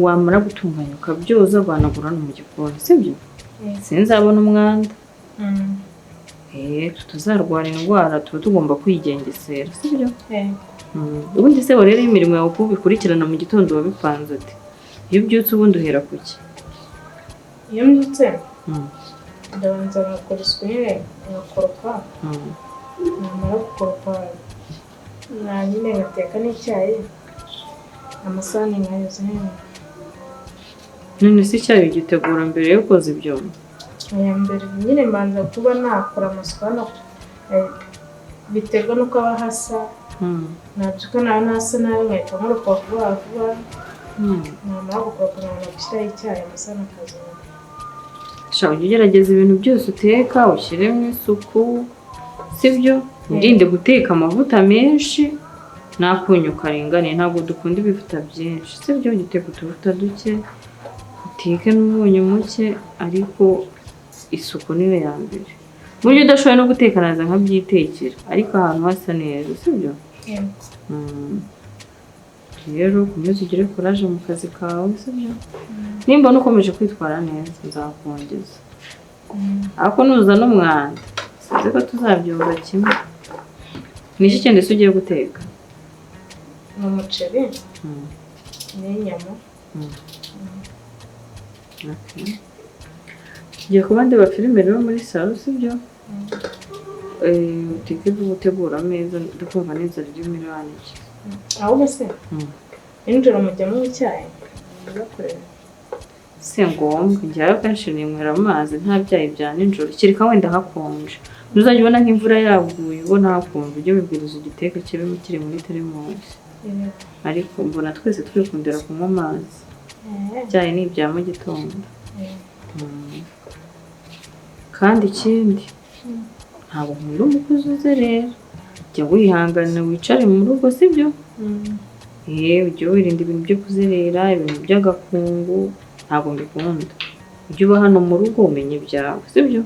wamara gutunganya ukabyoza banagura no mu gikoni sibyo sinzabona umwanda tutazarwara indwara tuba tugomba kwigengesera sibyo ubundi se rero imirimo yawe uko ubikurikirana mu gitondo wabipanze ati iyo ubyutse ubundi uhera ku ki iyo mbyutse ndabanza ngakora isuku nyine ngakoropa namara gukoropa nyine ngateka n'icyayi amasahani nayoze nyine. None se icyayi ugitegura mbere yo koza ibyombo? Aya mbere nyine mbanza kuba nakora amasuku hano biterwa n'uko aba hasa. Nabyuka nawe ntasa nawe nkahita nkoropfa vuba vuba. Namara gukora gushyiraho icyayi amasahani akazana. Shaka ujye ugerageza ibintu byose uteka ushyiremo isuku sibyo? Irinde guteka amavuta menshi n'akunyu karinganiye, ntabwo dukunda ibivuta byinshi sibyo? Giteka utuvuta duke uteke n'umunyu muke, ariko isuku niyo ya mbere. Buryo udashoboye no guteka naza nkabyitekera ariko ahantu hasa neza sibyo? Rero ukomeze ugire courage mu kazi kawe sibyo? Nimba ukomeje kwitwara neza nzakongeza, ariko nuza n'umwanda sinzi ko tuzabyumva kimwe. Niki cyende se ugiye guteka? Ni umuceri n'inyama. Ngiye kuba ndeba filime rero muri salo sibyo? Uteke gutegura ameza ndakumva neza ririmo iraniki. Ahubwo se nijoro mujya mu cyayi ndakorera se ngombwa njyayo kenshi ninywera amazi nta byayi bya nijoro, kireka wenda hakonje uzajya ubona nk'imvura yaguye ubona hakonje ujye wibwiriza igiteka kirimo kiri muri teremusi. Ariko mbona twese twikundira kunywa amazi, byayi ni ibya mu gitondo. Kandi ikindi ntabwo nkunda umukozi uzerera, jya wihangana wicare mu rugo sibyo? Ujye wirinda ibintu byo kuzerera, ibintu by'agakungu ntabwo mbikunda. Ujye uba hano mu rugo umenye ibyawe sibyo?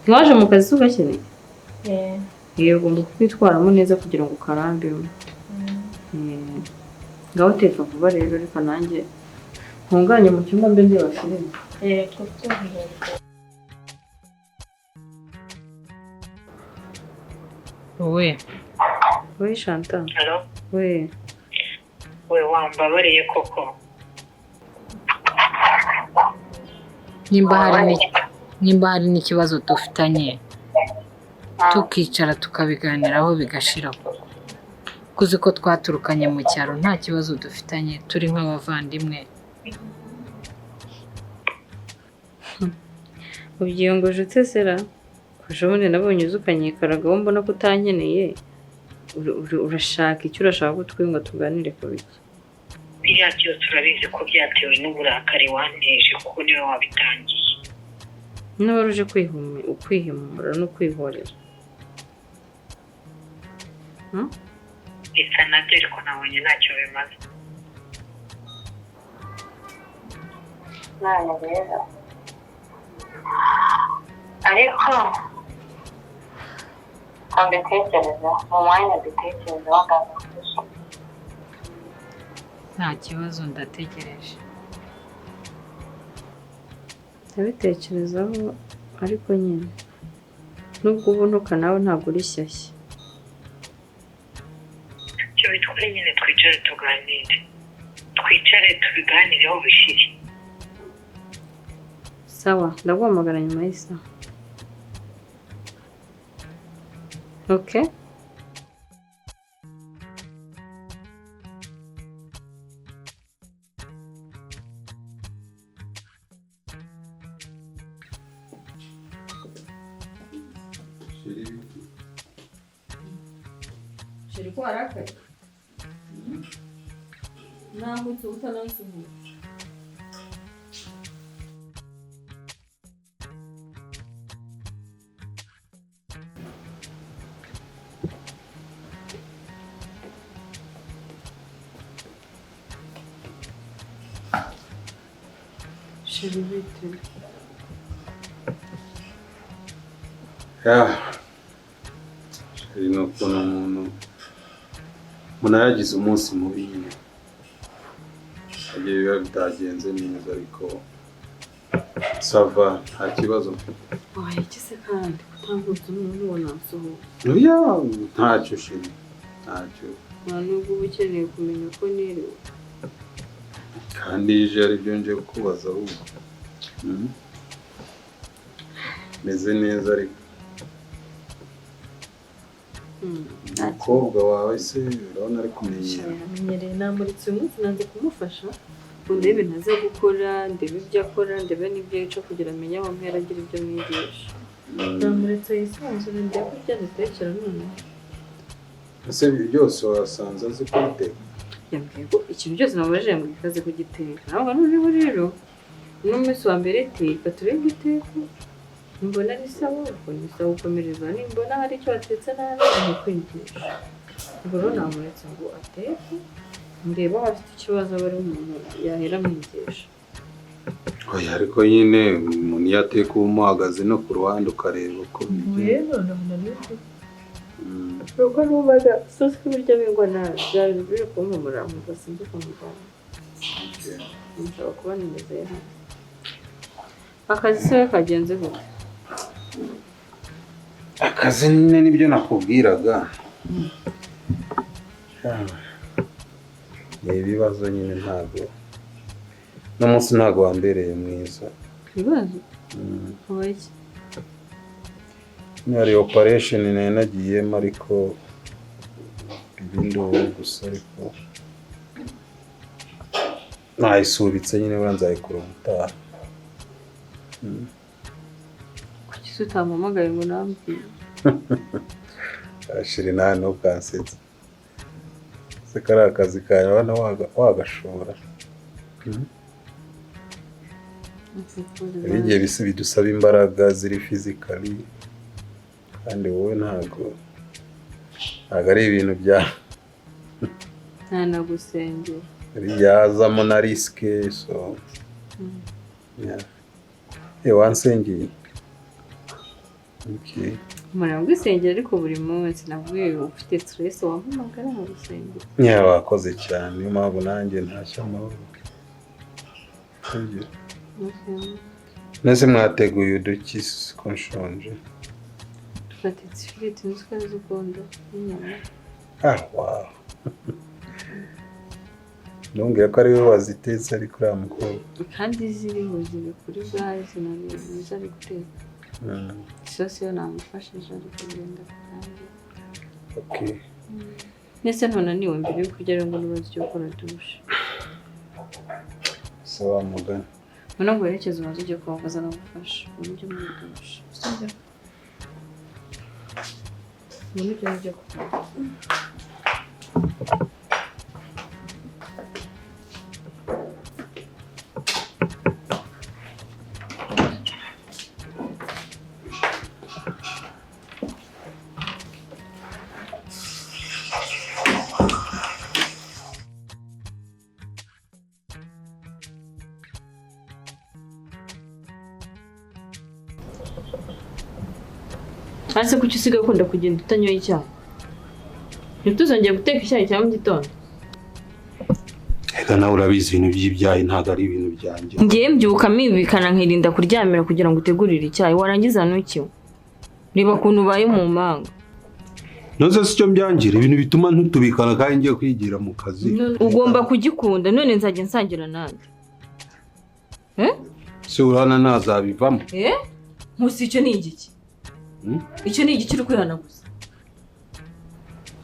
Ntiwaje mu kazi ugakeneye? Ugomba kwitwaramo neza kugira ngo ukarambemo. Ngaho teka vuba rero, reka nanjye ntunganye mu cyumba mbe ndeba filime. We Chantal. Hello? We wambabariye koko? nimba hari n'ikibazo dufitanye tukicara tukabiganiraho bigashira. Kuzi ko twaturukanye mu cyaro nta kibazo dufitanye, turi nk'abavandimwe. Ubyiyongoje ute sera? Kujabone nabonye uzukanyikaraga mbona ko utankeneye. Urashaka icyo urashaka ko twinga tuganire ku biki? Biriya byose urabizi ko byatewe n'uburakari wanteje kuko niwe wabitangiye. Niba uje kwihimura no kwihorera. Bisa nabyo ariko nabonye ntacyo bimaze. None rero ariko mbitekereza mu mwanya dutekereza wagaza. Nta kibazo ndategereje. Ndabitekerezaho ariko nyine nubwo ubunuka nawe ntabwo uri shyashya. Cyo bitware nyine twicare tuganire. Twicare tubiganireho bishire. Sawa, ndaguhamagara nyuma y'isaha. Okay? Shiri ko araka? Ntabwo tutanansuhu. Shiri bite? Shiri no kubona umuntu yagize umunsi mubi nyine. Agiye biba bitagenze neza ariko sava nta kibazo. Iki se kandi kutambuza n'ubona nsoho. Ntacyo Shiri, ntacyo. Nubwo uba ukeneye kumenya uko niriwe. Kandi ije ari byo nje kukubaza ahubwo. Meze neza ariko. umukobwa wawe se urabona ari kumenyera yamenyereye namuritse uyu munsi nanze kumufasha ngo ndebe ntaza gukora ndebe ibyo akora ndebe n'ibyo yica kugira amenye aho mpera agira ibyo mwigisha namuritse yisanzure ndebe ko byadutekera noneho ese byose wasanze azi kubiteka yambwiye ko ikintu cyose namubajije ngo ikaze kugiteka ntabwo noneho rero n'umunsi wa mbere teka turebe iteka mbona ari sawa ubwo ni sawa ukomereza nimbona hari icyo watetse nabi ni kwigisha ubwo rero namuretse ngo ateke ndeba aho afite ikibazo aba ari umuntu yahera amwigisha oya ariko nyine umuntu iyo ateka uba umuhagaze no ku ruhande ukareba uko bimeze nuko nubaga sosi ko ibiryo bingwa nabi byari biri kumpumura nkumva sinzi kumugana nshobora kuba nimeze hano akazi se kagenze gute akazi nyine nibyo nakubwiraga ni ibibazo nyine ntabwo n'umunsi ntabwo wambereye mwiza ibibazo habaye iki hari operation nari nagiyemo ariko ibindi ubu gusa ariko nayisubitse nyine buriya nzayikora ubutaha kuki se utampamagaye ngo nambwire ashiri nawe ntukansetsa se kari akazi kawe abana wagashora igihe bisi bidusaba imbaraga ziri physically kandi wowe ntabwo ari ibintu bya ntanagusengera yazamo na risike so wansengeye okay Murangwa isengera ariko buri munsi nabwiye ufite stress wampamagara mu gusengera wakoze cyane niyo mpamvu nanjye ntashya amahoro nese mwateguye uduki ko nshonje twatetse ifiriti n'isukari z'ukondo n'inyama wow ntumbwire ko ari we wazitetse ariko uriya mukobwa kandi ziriho ziri kuri gaze nizo ari guteka isosi yo namufashije ari kugenda kandi okay nese ntunaniwe mbere yo kurya rero ngo nubaze icyo gukora dushe sawa mugana mbona ngo werekeze umaze ujye kwa muganga nagufasha uburyo muri dushe sibyo muri byo ujye kwa Arse kuki usigaye ukunda kugenda utanyoye icyayi? Ntituzongeye guteka icyayi cya mu gitondo. Ega nawe urabizi ibintu by'ibyayi ntabwo ari ibintu byanjye. Ngiye mbyuka mibikana nkirinda kuryamira kugira ngo utegurire icyayi warangiza nukiwe. Niba kuntu ubaye mu manga. Noze sicyo mbyangira ibintu bituma ntutubikana kandi ngiye kwigira mu kazi. Ugomba kugikunda none nzajya nsangira nanjye. Se urana nazabivamo. Nkusi icyo ni igiki? Icyo ni igiki uri kwihanaguza?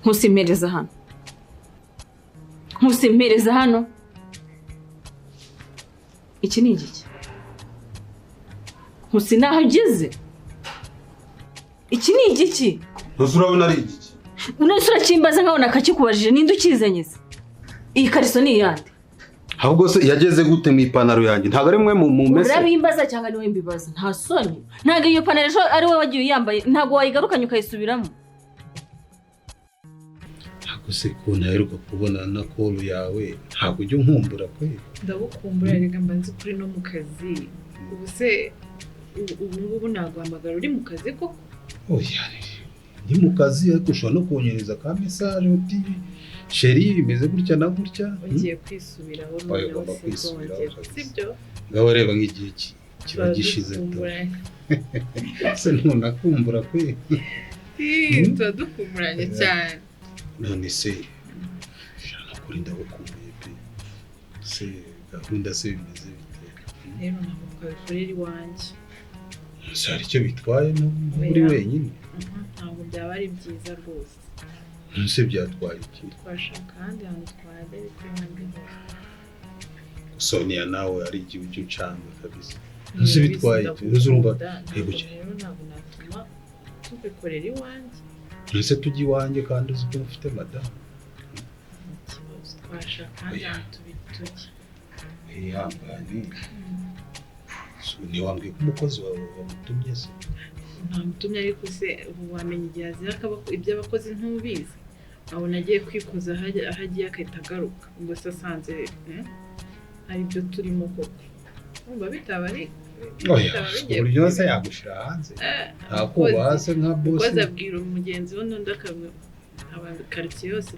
Nkusimpereza hano. Nkusimpereza hano. Iki ni igiki? Nkusi naho ugeze? Iki ni igiki? Ntuzi urabona ari igiki? Unese urakimbaza nkaho nakakikubajije ninde ukizanye se? Iyi kariso ni iyande? Ahubwo se yageze gute mu ipantaro yanjye? Ntabwo ari mwe mu mese. Urabimbaza cyangwa ni we mbibaza? Nta soni. Ntabwo iyo pantaro ejo ari we wagiye uyambaye, ntabwo wayigarukanye ukayisubiramo. Ntabwo se ko ntaheruka kubona na call yawe, ntabwo ujya unkumbura kwe. Ndagukumbura rega mbanze kuri no mu kazi. Ubu se ubu ntabwo hamagara uri mu kazi koko? Oya, ni mu kazi ariko ushobora no kunyereza ka message uti Sheri bimeze gutya na gutya. Ugiye kwisubiraho noneho sibyo? Ngaho reba nk'igihe kiba gishize. Se ntunakumbura kwe. Turadukumburanye cyane. None se shana kuri ndabakumbuye pe. Se gahunda se bimeze bite? Rero ntabwo twabikorera iwanjye. Hari icyo bitwaye muri wenyine? Ntabwo byaba ari byiza rwose. Nse byatwaye iki? Twashaka ahandi hantu twajya bitwembi. Sonia nawe ari igihe cy'ucanga kabisa. Nse bitwaye iki? Uzumva yego cyo. Ntabwo natuma tubikorera iwanjye. Nse tujye iwanjye kandi uzi ko ufite madame. Twashaka ahandi hantu tujya. Ihangane. Ni wambwiye ko umukozi wawe wamutumye se? Ntamutumye ariko se wamenye igihe azira ibyo abakozi ntubizi. Aho nagiye kwikuza ahagiye akahita agaruka. Ubwo se asanze hari ibyo turimo koko. Umva bitaba ari uburyo se yagushira hanze. Ntakubaha se nka boss. Ukoze abwira umugenzi we n'undi akamwe abantu quartier yose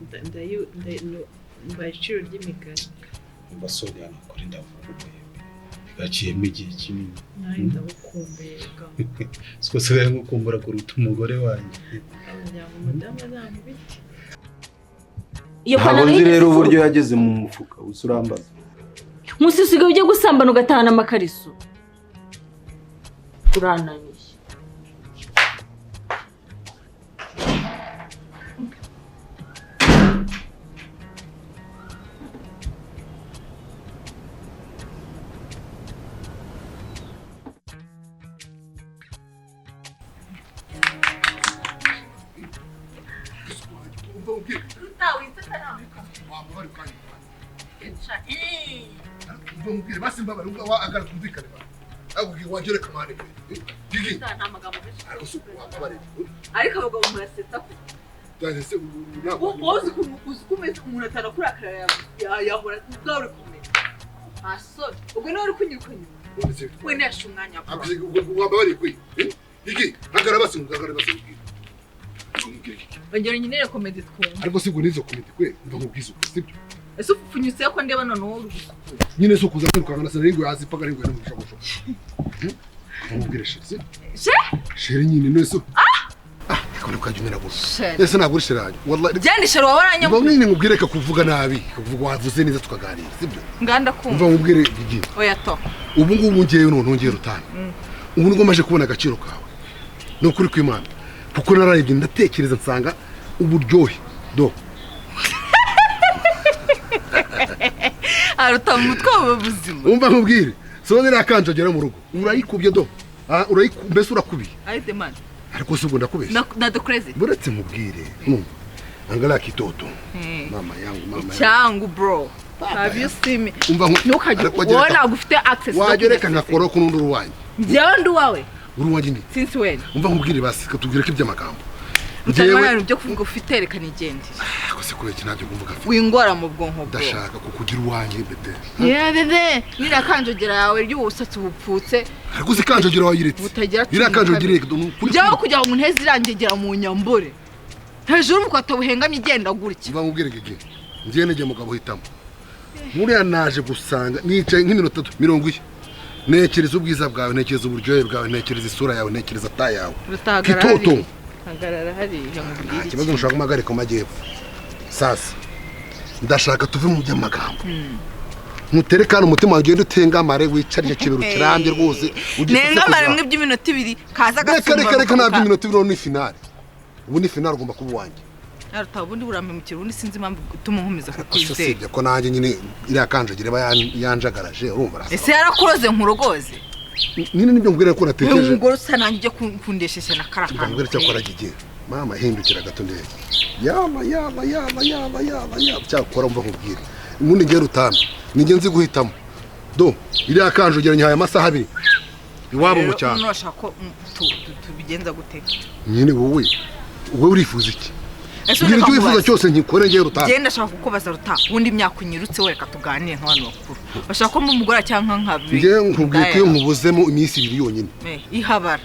mbashiro ry'imigani. Basoni anakora ndavuga. Gaciyemo igihe kinini. Nawe ndabukumbeye ga. Siko se nko kumbura kuruta umugore wanjye. Abanyama umudamu azamubiti. Iyo panaro rero uburyo yageze mu mufuka usurambaza. Musisiga ujye gusambana ugatahana amakariso. Urananiye. Basi mbaba wa agara kumvikana ba. Ako wagere kamane kwe. Gigi. Nta magambo menshi. Ariko se wabare. Ariko abagabo murasetsa ko. Cyane se nabo. Uzi kumeze umuntu atarakurakara yahora ubwawe kumenya. Aso, ubwo nawe uri kunyirukanya. We nashe umwanya. Akuze wabare kwe. Gigi, agara basi agara basi. Bongera nyine komedi twumva. Ariko se ngo nizo komedi kwe mva nkubwiza sibyo. Ese upfunyutse ko ndeba none wowe uri gusukura. Nyine so kuza kwirukanga na sare ngo yazipaga ari ngo n'umushobosho. Mubwire shitse. Shere nyine neso. Ko kajumira gusa. Ese nabwo shiranye. Wallahi. Byandishe ro waranya. Ngo nyine ngubwire ka kuvuga nabi, kuvuga wavuze neza tukaganira, sibyo? Nganda kumva. Mva ngubwire Gigi. Oya to. Ubu ngubu ngiye none ngera utana. Ubu ngo maje kubona agaciro kawe. No kuri kw'Imana. Kuko narayibye ndatekereza nsanga uburyohe. Do. Aruta mutwe w'ubuzima. Umva nkubwire. Sone rakanjagera mu rugo. Urayikubye do. Mbese urakubiye. Ayite man. Ariko se ubwo ndakubeshya. Na crazy. Buretse mubwire. Angala kitoto. Mama yangu. Changu bro. Have you seen me? Umva ntukajye ubona gufite access. Wagereka ngakora ko nundi ruwanyu. Njyewe ndi wawe. Uruwanyu ni. Since when? Umva nkubwire basi katubwire ko iby'amagambo. Njyewe byo kuvuga ufite reka nigende. Ko se kubera kinabyo kumvuga. Wingora mu bwonko bwo. Ndashaka kukugira uwanyu bebe. Yeah bebe. Nira kanjogera yawe ry'ubusatsi bupfutse. Ariko se kanjogera wayiretse. Nira kanjogera Njyewe kujya mu ntezi irangegera mu nyambure. Hejuru mukata buhengamye igenda gutya. Umva nkubwire Gigi. Ngiye nege mugabo hitamo. Muriya naje gusanga nicaye nk'iminota 20. Nekereza ubwiza bwawe, nekereza uburyohe bwawe, nekereza isura yawe, nekereza ta yawe. Kitoto. Hagarara hari yamubwira. Kibazo nshaka kumagare ko majyepfo. Sasa ndashaka tuve mu by'amagambo. Muterekana umutima wagenda utengamare wicarije kibero kirambye rwose. Nengamare mwe by'iminota 2 kaza gasumba. Reka nabyo iminota 2 ni finale. Ubu ni finale ugomba kuba wanjye. Aruta ubundi burampemukira ubundi sinzi impamvu gutuma nkomeza kukwizera. Sibyo ko nanjye nyine iriya kanjogera ba yanjagaraje urumva rasa. Ese yarakuroze nkurogoze. Nyine nibyo ngubwira ko natekereje. Ngo rusa nanjye kundesheshe na karakana. Ngubwira cyo kora Gigi. Mama hindukira gato ndeye. Yama. Cyakora mva nkubwira. Ubundi ngera utana. Ninge nzi guhitamo. Do iriya kanjogera nyaye amasaha 2. Iwabo mu cyane. None ashaka tubigenza gute? Nyine wowe urifuza iki? Ngira cyo wifuza cyose nkikore ngera utana. Genda shaka kukubaza ruta. Ubundi imyaka unyirutse we reka tuganire nk'abantu bakuru. Bashaka ko mumugora cyangwa nkabi. Nge nkubwiye ko nkubuzemo iminsi 2 yonyine. Ihabara.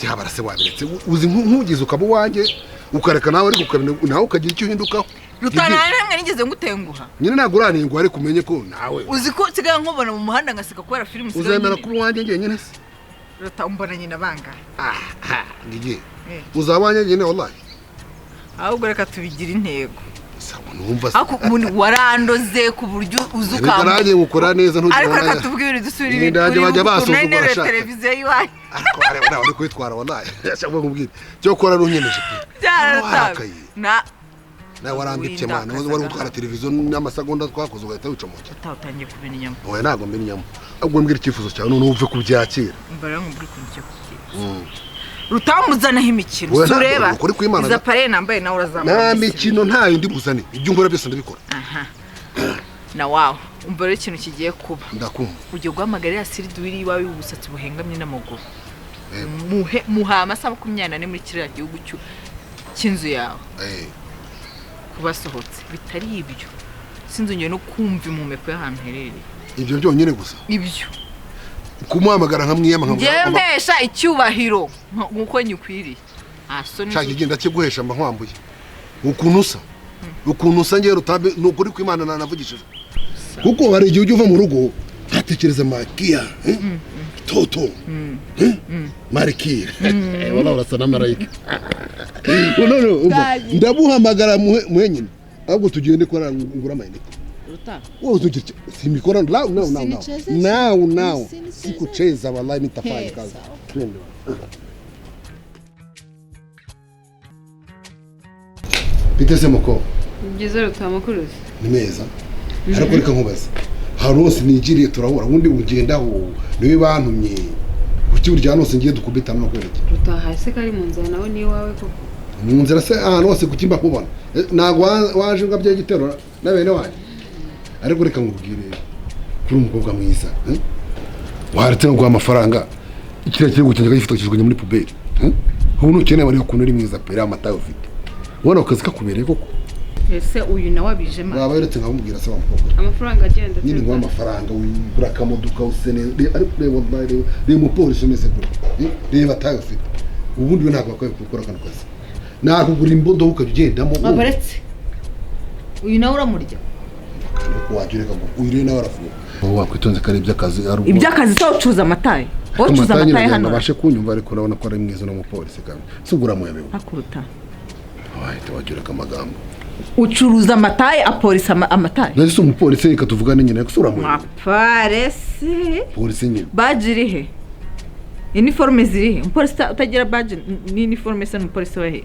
Ihabara se wabiretse. Uzi nkugize ukaba wanjye ukareka nawe ariko nawe ukagira icyo uhindukaho. Rutana namwe nigeze ngutenguha. Nyine naguraniye ngo ari kumenye ko nawe. Uzi ko sigaye nkubona mu muhanda ngasika kubera film sigaye. Uzemera kuba wanjye ngenyine se. Ruta umbona nyina banga. Gigi. Uzabanye nyine wallahi. Ahubwo reka tubigira intego. ako umuntu warandoze ku buryo uzuka Naraje gukora neza ariko reka tubwire dusubire ibintu bajya basuzugura televiziyo yiwaye ariko uri kwitwara wallahi cyangwa nkubwire cyo kora runyemeje na warambitse mana wari gutwara televiziyo n'amasegonda twakoze ugahita wica mu cyo utangiye kubina inyama oya ntago mbina inyama ahubwo mbwira icyifuzo cyawe none uve kubyakira mbara nkubwire ukuntu cyo kubyakira rutamuzanaho imikino tureba iza pare nambaye nawe urazamura nta mikino ntayo ndi buzane ibyo nkora byose ndabikora na wawe umva rero ikintu kigiye kuba ndakumva ugiye guhamagara ya siri duwiri iwawe ubusatsi buhengamye n'amaguru muha amasaha 24 muri kiriya gihugu cy'inzu yawe kubasohotse bitari ibyo sinzongeye no kumva impumeko y'ahantu herereye ibyo byonyine gusa ibyo kumuhamagara nkamwiyama ngembesha icyubahiro nkuko nyukwiriye shaka igenda kiguhesha amahwambuye ukuntu usa ngero utabe nukuri kw'Imana nanavugishije kuko bari igihe ujye uva mu rugo hatekereza makia toto marikire wala urasa na marayika ndabuhamagara mwenyine ahubwo tugende kora ngura amayinite wewe uzungirije simikora now sikucheza wallahi nitafanya kazi bitese moko byiza rutamukuruza ni meza ariko reka nkubaza harose nigiriye turahura ubundi ugendaho niwe bantumye kuki burya nose ngiye dukubitana no kwereke rutahase kari mu nzira nawe ni wawe koko mu nzira se ahantu hose kukimba kubona nago waje ngabye giterora na bene wanjye ariko reka nkubwire kuri umukobwa mwiza waretse no guha amafaranga ikira kiri gukenga gifitokijwe muri puberi ubu nukeneye bari ukuntu uri mwiza pera amata ufite ubona ukazi kakubereye koko ese uyu nawe abijema waba yeretse nkamubwira se bamukobwa amafaranga agenda nyine ngo amafaranga wigura kamoduka usene ariko reba umupolisi umeze gute reba tayo ufite ubundi we ntabwo bakwiye gukora kano kazi nakugura imbodo ukagendamo abaretse uyu nawe uramurya wajureka ngo uyu nawe arafuka wowe wakwitonze kare iby'akazi ari iby'akazi so ucuza amataye ucuza amataye hano nabashe kunyumva ariko urabona ko ari mwiza no mupolisi kandi sugura mu yabeho akuruta wahita wajureka amagambo ucuruza amataye apolisi amataye nari so umupolisi reka tuvugane nyine kusura mu aparesi polisi nyine badge he uniforme zirihe umupolisi utagira badge ni uniforme se n'umupolisi wahe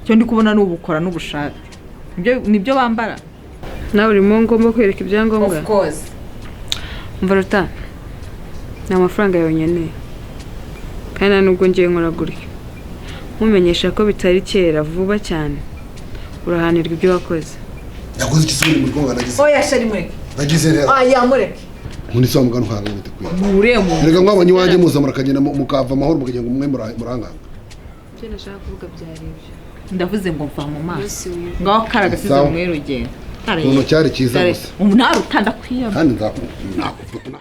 cyo ndi kubona n'ubukora n'ubushati nibyo bambara nawe urimo ngomba kwereka ibyangombwa of course umva ruta ni amafaranga yawe nkeneye kandi nubwo ngiye nkora gutyo mumenyesha ko bitari kera vuba cyane urahanirwa ibyo wakoze yakoze ikisubiri mu rwanda nagize oya shari mureke nagize rero mureke muri so mugano hanga gute kwiye muremo rega mwabanye wanje muza murakagenda mukava amahoro mukagenda mwe muranganga cyo nashaka kuvuga byari ibyo ndavuze ngo mva mu maso ngaho karaga sizo mwe rugendo uno cyari cyiza gusa umunara utanda kwiyama kandi nzakufuta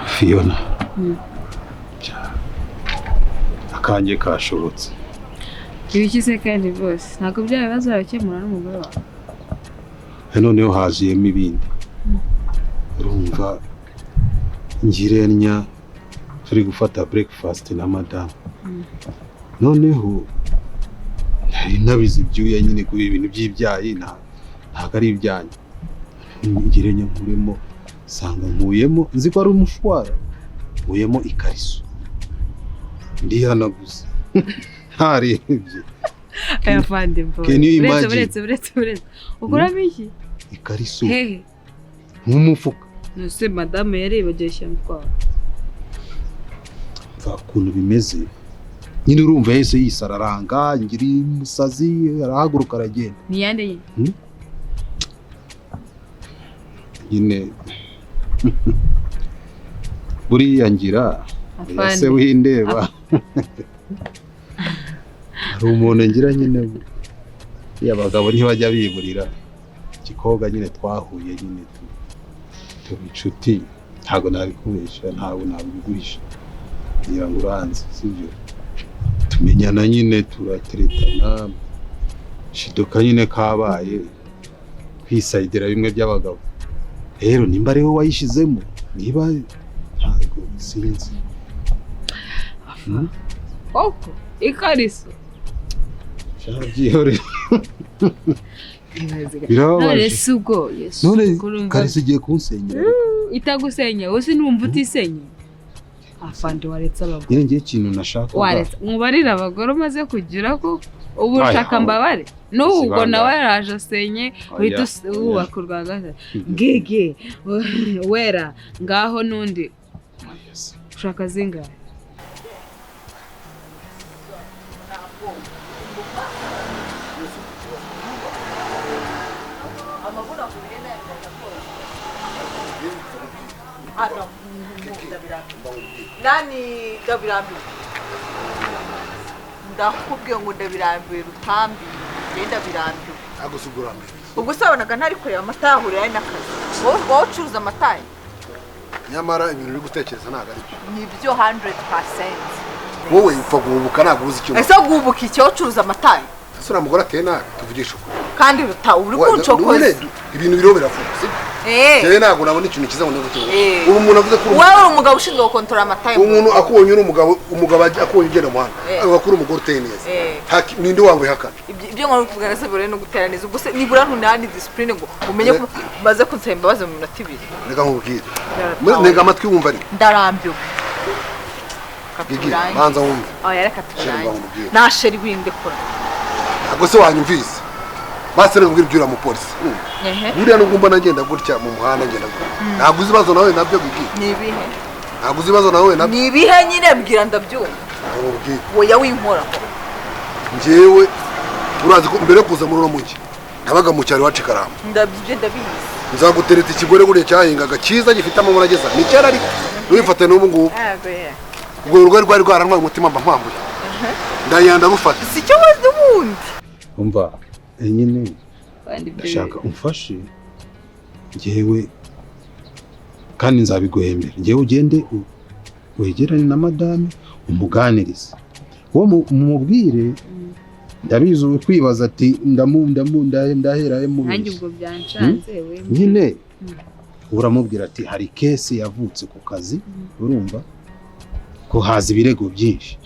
Fiona akanjye kashobotse ibiki kandi bose ntabwo byawe bazabikemura n'umugore wawe noneho haziyemo ibindi urumva ngirenya turi gufata breakfast na madame noneho nari nabizi ibyuya nyine kuri ibintu by'ibyayi ntabwo ari ibyanyu ngirenya nkuremo sanga nkuyemo nzi ko ari umushwara nkuyemo ikariso ndihanaguza ntarebye ayafande mbo buretse ukuramo iki ikariso hehe nk'umufuka nose madame yarebagiye cyane kwawe ukuntu bimeze nyine urumva yese yisararanga ngiri musazi arahaguruka aragenda ni yande nyine buriya ngira se windeba hari umuntu ngira nyine y'abagabo ntibajya biburira ikikoga nyine twahuye nyine tuba inshuti ntabwo nabikubesha ntabwo nabigurisha kugira ngo uranze sibyo tumenyana nyine turateretana shiduka nyine kabaye kwisayidira bimwe by'abagabo rero nimba ariho wayishizemo niba ntabwo sinzi koko ikariso byihore none si ubwo Yesu none kariso igiye kunsenyera itagusenya wose numva utisenye afande waretse abagore ngiye ikintu nashaka waretse mubarira abagore umaze kugira ko ubu ushaka mbabare n'ubwo nawe yaraje asenye uhita wubaka urwagaza ngege wera ngaho n'undi ushaka zingahe nani ndabirambiwe ndakubwiye ngo ndabirambiwe Rutambi ngenda birambiwe agusugurambiwe ubwo sabonaga ntari kureba amata yahurira ari n'akazi wowe ucuruza amata nyamara ibintu uri gutekereza ntabwo ari byo nibyo 100% wowe upfa guhubuka ntabwo uzi icyo ese guhubuka icyo ucuruza amata ese uriya mugore ateye nabi tuvugisha ukuri kandi uri kuncokoza ibintu biriho biravuga sibyo Jewe ntabwo nabona ikintu kiza ngo ndagutera. Ubu umuntu avuze ko wowe uri umugabo ushinzwe gukontorora amata. Umuntu akubonye uri umugabo akubonye ugenda mu handa. Agakura umugore uteye neza. Ninde wawe hakana. Ibyo nkora kuvugana se bure no guteraneza. Ubwo se nibura ntunani discipline ngo umenye ko baze kunsaba imbabazi mu minota 2. Reka nkubwire. Nega amatwi wumva ari. Ndarambiwe. Gigi banza wumva. Reka tujanye. Nasheri windekora. Ntabwo se wanyumvise. Basere ngubwira byura mu polisi. Buriya nugumba nagenda gutya mu muhanda ngenda gutya. Ntabwo uzibazo nawe nabyo Gigi. Nibihe? Ntabwo uzibazo nawe nabyo. Nibihe nyine mbwira ndabyumva. Woya winkora. Njewe urazi ko mbere kuza muri uno mugi nabaga mu cyaro wacu Karamba. Ndabije ndabizi. Nzagutereta ikigore guriye cyahingaga cyiza gifite amabara ageza. Ni cyara ari. Wifate n'ubu ngubu. Ubwo rwari rwarantwaye umutima mba mpambuye. Ndayanda bufata. Si cyo wazi ubundi. Umva nyine ndashaka umfashe ngewe kandi nzabiguhembera ngewe ugende wegerane na madame umuganirize wo mumubwire ndabizi kwibaza ati ndaheraye mu nanjye ubwo byancanze we nyine uramubwira ati hari case yavutse ku kazi urumva ko haza ibirego byinshi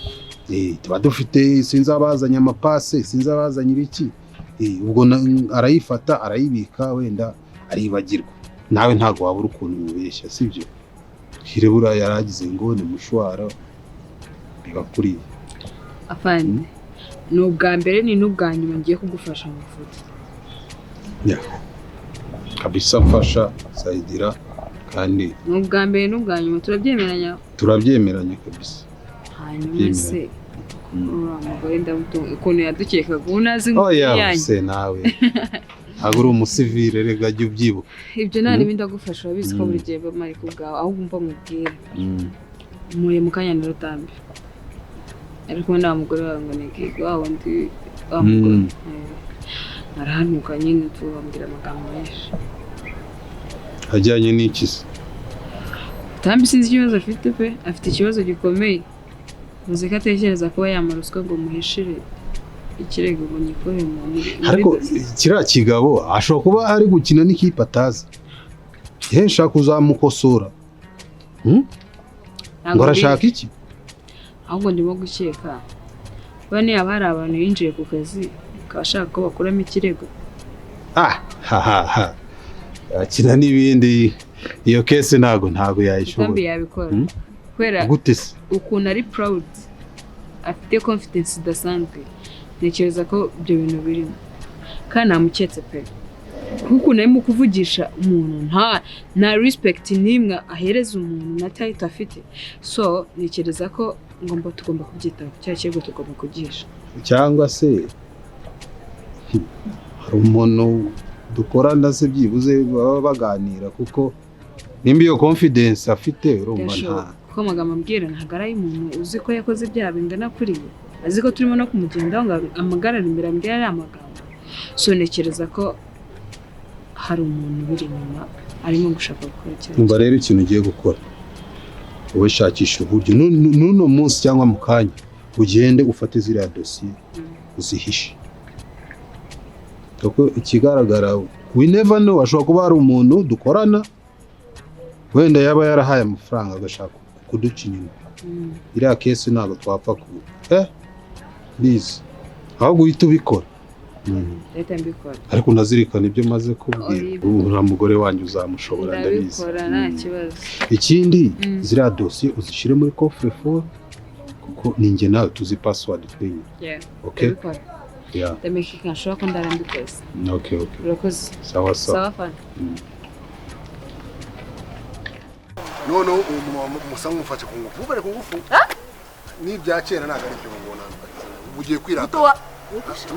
tuba dufite sinzabazanya amapase sinzabazanya ibiki ubwo arayifata arayibika wenda aribagirwa nawe ntago wabura ukuntu mubeshya sibyo hirebura yaragize ngo ni mushwara bibakuriye afande n'ubwa mbere ni n'ubwa nyuma ngiye kugufasha mu foto kabisa mfasha Saidira kandi n'ubwa mbere n'ubwa nyuma turabyemeranya kabisa hanyuma se umugore ndamutunga ukuntu yadukekaga unazi ngo yanjye nawe ntabwo uri umusivile rega jya ubyibuka ibyo nta n'ibindi agufasha urabizi ko buri gihe bamari ku bwawe aho wumva mubwira muri mu kanya na Rutambi ariko nta mugore wawe ngo nigige wa wundi wa mugore arahanuka nyine tubambwira amagambo menshi ajyanye n'iki se Rutambi sinzi ikibazo afite pe afite ikibazo gikomeye muzi ko atekereza kuba yamaruswa ngo muhishire ikirego ngo nyikore mu ariko kiriya kigabo ashobora kuba ari gukina n'ikipe atazi hesha kuzamukosora ngo arashaka iki ahubwo ndimo gukeka bane yaba hari abantu yinjiye ku kazi akashaka ko bakuramo ikirego akina n'ibindi iyo case ntago yayishobora Rutambi yabikora kwera ukuntu ari proud afite confidence idasanzwe ntekereza ko ibyo bintu birimo kandi namuketse pe kuko narimo kuvugisha umuntu nta respect nimwe ahereza umuntu na title afite so ntekereza ko tugomba kubyitaho cya kirego tugomba kugisha cyangwa se hari umuntu dukorana se byibuze baba baganira kuko nimba iyo confidence afite urumva nta ko amagambo ambwira ntagaraye umuntu uzi ko yakoze ibyaha bingana kuriye azi ko turimo no kumugendaho ngo amagarara imbere ambwira ari amagambo so nekereza ko hari umuntu biri inyuma arimo gushaka gukora ikintu umva rero ikintu ugiye gukora wowe shakisha uburyo n'uno munsi cyangwa mu kanya ugende ufate ziriya dosiye uzihishe kuko ikigaragara we never know ashobora kuba hari umuntu dukorana wenda yaba yarahaye amafaranga agashaka kuduca inyuma iriya kesi ntabwo twapfa ku bizi ahubwo uhita ubikora leta mbikora ariko unazirikana ibyo maze kubwira uriya mugore wanjye uzamushobora ndabizi ndabikora nta kibazo ikindi ziriya dosiye uzishyire muri coffre fort kuko ninjye nawe tuzi password twinyi okay yeah ndamekika nshobora ko ndarambikoze okay urakoze sawa fana none umusangu mufashe ku ngufu ubare ku ngufu ni bya kera ntago ari byo ngona ugiye kwirata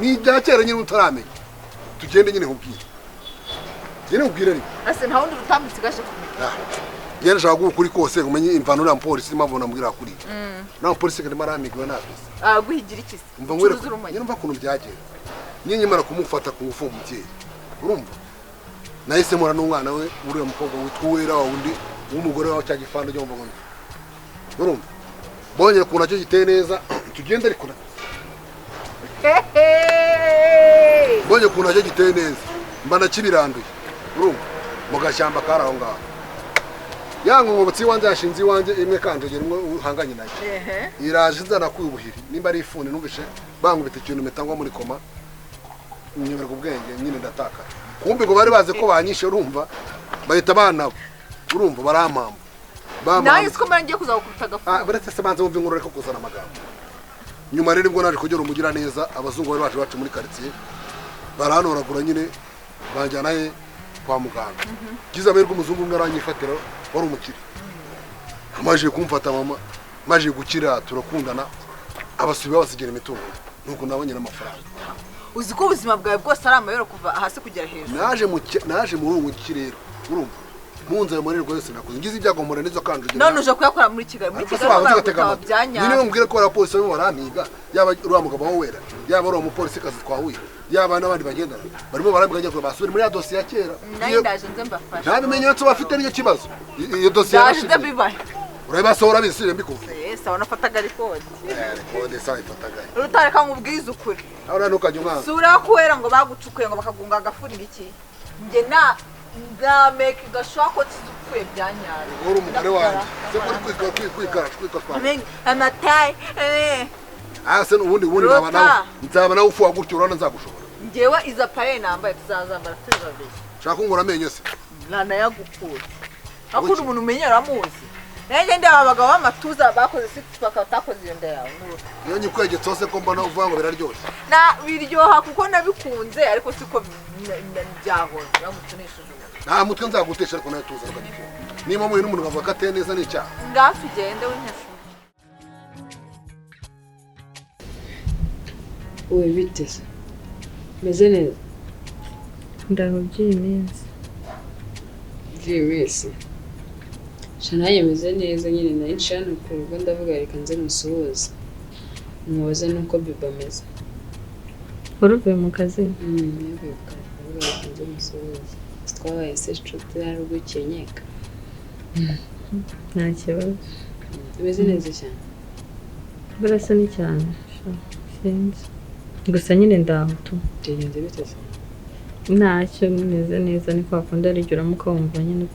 ni bya kera nyine utaramenya tugende nyine nkubwire nyine nkubwire ari ase nta wundi rutambitse gaje kumenya yene shaka gukuri kose umenye imvano ura polisi mabona mbwira kuri na polisi kandi maramigwa nafise guhigira iki se umva ngwere nyine umva kuntu byagera nyine mara kumufata ku ngufu umuteye urumva nahise mura n'umwana we uriya mukobwa witwera wundi umugore wawe cyagifando cyo mvuga ngo urumva bonye kuna cyo giteye neza tugende ariko bonye kuna cyo giteye neza mbana kibiranduye urumva mu gashyamba karaho ngaho yango ngobutsi wanje yashinze iwanje imwe kanjogera imwe uhanganye nayo iraje nzana kwubuhiri nimba ari ifuni numvishe bangubita ikintu metangwa muri koma nyobera ku bwenge nyine ndataka kumbe ngo bari baze ko banyishe urumva bahita banabo urumva barampamba naye siko manje kuzakuta gafu baretse se banze umva inkuru ariko kuzana amagambo nyuma rero nibwo naje kugera umugira neza abazungu bari baje bacu muri quartier baranoragura nyine banjyana he kwa muganga giza amerwe umuzungu umwe aranyifatira wari umukiri amaje kumfata mama maje gukira turakundana abasubi basigera imitungo nuko nabonye n'amafaranga uzi ko ubuzima bwawe bwose ari amayero kuva hasi kugera hejuru naje muri uwo kirero urumva munza amarerwa yose nakoze ngize ibyagomora neza kanje none uje kuyakora muri Kigali byanya nyine umbwire ko abapolisi babo baramiga yaba uriya mugabo wo wera yaba uri umupolisi kazi twahuye yaba n'abandi bagendana barimo barambiganya ko basubira muri ya dosiye ya kera nayo ndaje nze mbafasha nta bimenyetso bafite n'icyo kibazo iyo dosiye yaje bibaye urabasohora bisire mbikuvuga sawa nafataga record sawa ifataga urutareka nkubwiza ukuri ahora nukajya umwana sura kwera ngo bagucukuye ngo bakagunga agafuri iki nge na ndameka gashwako tsukuye byanyara uri umugore wanjye se kuri kwikara amatai ase ubundi nzaba nawe ufuwa gutyo urana nzagushobora ngewe iza paye nambaye tuzazambara tuzabeshya shaka ngora amenyo se nana yagukura akuri umuntu umenyera amuzi nanjye ndi abagabo b'amatuza bakoze six pack batakoze iyo nda yawe iyo nyikwegetse hose ko mbona uvuga ngo biraryoshye na biryoha kuko nabikunze ariko siko byahora namutunesheje nta mutwe nzagutesha ariko nayo tuza rwandikira niba muhe n'umuntu bavuga ko ateye neza n'icyaha ngafi gende w'inyashu wowe biteze meze neza ndaho by'iminsi shanaye meze neza nyine nayo nshana ku rugo ndavuga reka nze musuhuze mubaze nuko biba ameze uruvuye mu kazi yavuye ku kazi ndavuga reka nze musuhuze twabaye se nshuti ari ugukenyeka nta kibazo umeze neza cyane burasa ni cyane sinzi gusa nyine ndaho tu byagenze biteze ntacyo meze neza ni kwa kundi ariguramo ukumva nyine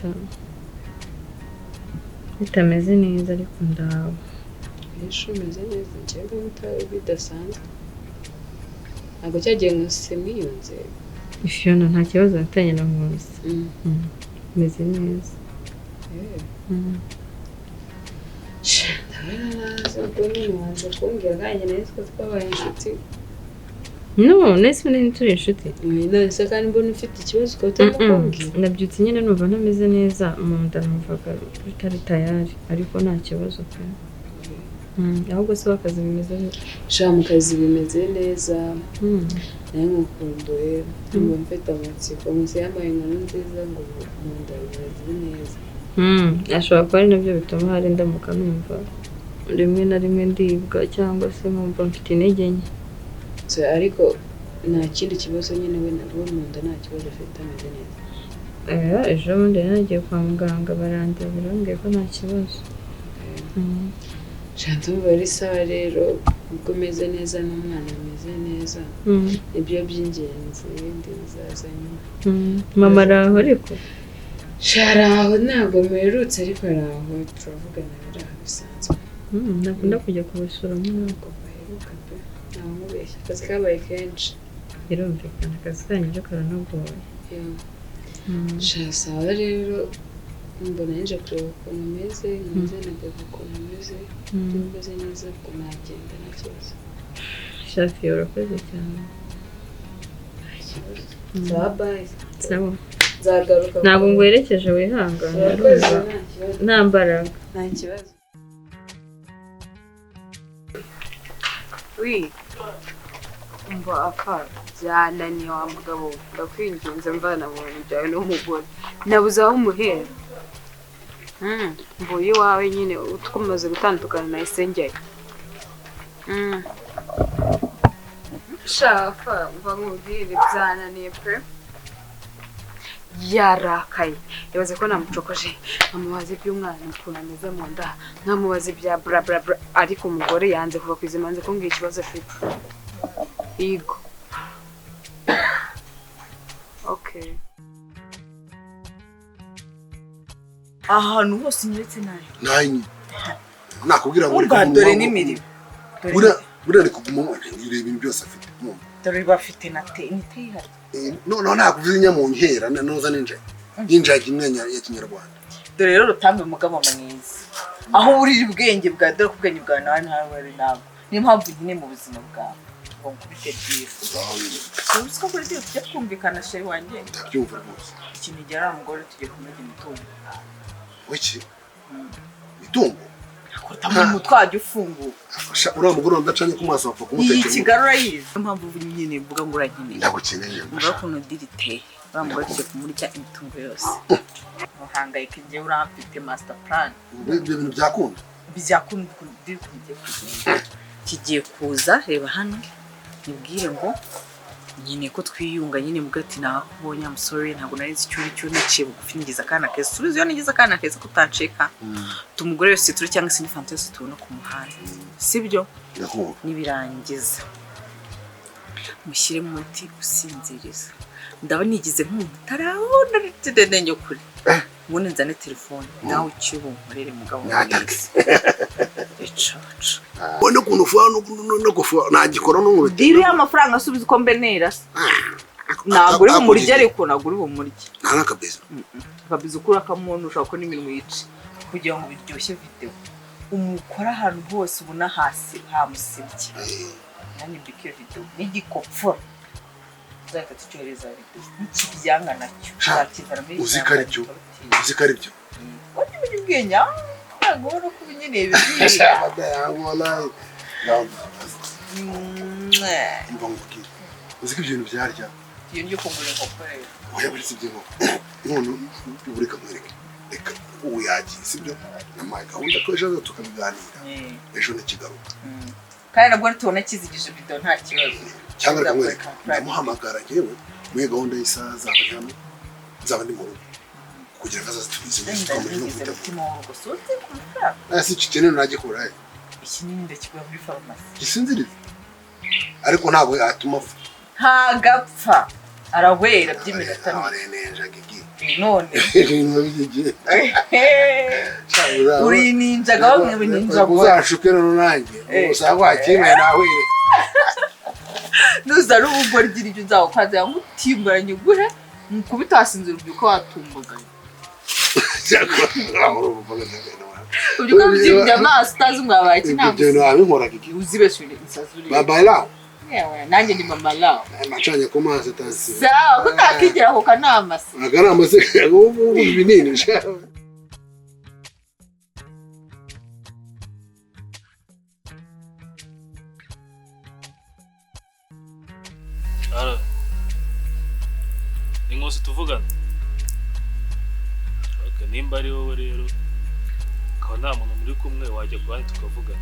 bitameze neza ariko ndaho ejo meze neza njyewe mutawe bidasanzwe ntabwo cyagiye ngo semiyunze Fiona nta kibazo natanye na Nkusi meze neza no nese ni turi inshuti nese kandi mbona ufite ikibazo ukatamukubwira nabyutse nyine numva ntameze neza mu nda numvaga bitari tayari ariko nta kibazo pe ahubwo se akazi bimeze sha mu kazi bimeze neza nayo mukundoye numva mfite amatsiko munsi yambaye inkuru nziza ngo mu nda bimeze neza ashobora kuba ari nabyo bituma hari ndamuka numva rimwe na rimwe ndibwa cyangwa se nkumva mfite intege nke ariko nta kindi kibazo nyine we nabo mu nda nta kibazo afite ameze neza ejo bundi nagiye kwa muganga barandebera bambwiye ko nta kibazo shanze bari sawa rero ubwo meze neza n'umwana ameze neza ibyo by'ingenzi ibindi bizaza nyuma mama araho ariko sharaho ntabwo mperutse ariko araho turavugana biraho bisanzwe Nakunda kujya kubasura nk'uko baheruka pe namubeshya akazi kabaye kenshi birumvikana akazi kanyu karanagoye sawa rero mbona nje kureba ukuntu umeze nze na bebe ukuntu umeze umeze neza ubwo nagenda nta kibazo Shafi urakoze cyane sawa bye sawa nzagaruka ntabwo ngwerekeje wihangana nta mbaraga nta kibazo umva akara byananiye wa mugabo ndakwinginze mvana mu bintu byawe n'umugore nabuze aho umuhera mvuye iwawe nyine twamaze gutandukana nahise njyayo shaka mva nkubwire byananiye pe yarakaye yabaze ko namucokoje nkamubaza iby'umwana ukuntu ameze mu nda nkamubaza ibya bra bra bra ariko umugore yanze kuva ku izima nze kumbwira ikibazo afite Igo. Okay. Ahantu hose nyeretse nayo. Nanyi. Nakubwira ngo dore n'imirimo. Bura ni kuguma ureba ibintu byose afite. Dore bafite na te ihari. No nakuvuze inyamunkera noza ninje. Ninje kimwenya ya Kinyarwanda. Dore rero rutambe umugabo mwiza. Aho uri ubwenge bwa dore kubwenge bwa nawe ntawe nabo. Niyo mpamvu nyine mu buzima bwawe. Ngo kubitegira. Uzi ko kuri cyo tujya twumvikana sheri wanjye. Ndabyumva rwose. Ikintu gera umugore tugiye kumenya imitungo. Wiki? Mitungo? Akota mu twajya ufunguka. Afasha uriya mugore ndacanye ku maso apfa kumutekera. Iyi kigarura yize. Impamvu nyine mvuga ngo urakeneye. Ndagukeneye. Mvuga ko no dirite. Uriya mugore tugiye kumurya imitungo yose. Uhangayike ngiye uramfite master plan. Ibyo bintu byakunda. Bizakunda kuri kugenda. Kigiye kuza reba hano. Nibwire ngo nyine ko twiyunga nyine mugati nakubonye I'm sorry ntabwo nari nzi cyo niciye bugufi ngiza kana kese subizo yo nigiza kana kese kutanceka tumugore wese turi cyangwa se ni fantasy tubona ku muhanda sibyo nibirangiza mushyire mu muti usinziriza ndaba nigize nk'umuntu tarabona ritedenge kuri ngone nzane telefone nawe ukibo murere mugabo echacha Wone kuntu fwa no kufwa nagikora no nkubite. Diri amafaranga asubiza uko mbenera. Naguri mu murye ariko naguri mu murye. Nana kabeza. Kabeza ukura kamuntu ushaka ko n'iminwe yice kugira ngo biryoshye video. Umukora ahantu hose ubona hasi hamusibye. Nani bikira video n'igikopfo. Zaka tucyoreza video. N'ikibyanga nacyo. Uzikari byo. Uzikari byo. Wani mujye agora kubinyene bibi. Shaba yangu wallahi. Mbonguki. Uziki ibintu byarya. Iyo ngiye kugura nkokore. Oya buri sibyo ngo. None ubureka mwereke. Reka uyagiye sibyo. Namaye gahunda ko ejo tukabiganira. Ejo ni kigaruka. Kandi nabwo tubona kizigije video nta kibazo. Cyangwa kamwereka. Ndamuhamagara yewe. Mwe gahunda y'isaza abajyamo. Nzaba ndi mu rugo. Kugira ngo azatubize n'ukomere no gutaka. Asi kikenene nagikora he. Ikinini ndakigwa muri farumasi. Gisinziriza. Ariko ntabwo atuma ntagapfa arawera by'iminota arenenja gigi. None. Uri ninja gawe ninja go. Uzashukera no nanjye. Usagwa kimwe nahwire. Nuza rubugora igira ibyo nzawo kwaza yamutimbaranye gure mukubita asinzira ubyuko watumbagaye. Ubyuka byibya amaso utazi mwabaye kinamwe. Ibyo nabinkoraga iki. Uzibeshure insazuri. Baba lao. Yewe nanjye ni mama lao. Macanye ko mazi tazi. Sawa kutakigera ko kanama se. Akanama se ubu binini sha. Ni ngose tuvugana. Nimba ari wowe rero akaba nta muntu muri kumwe wajya kubana tukavugana.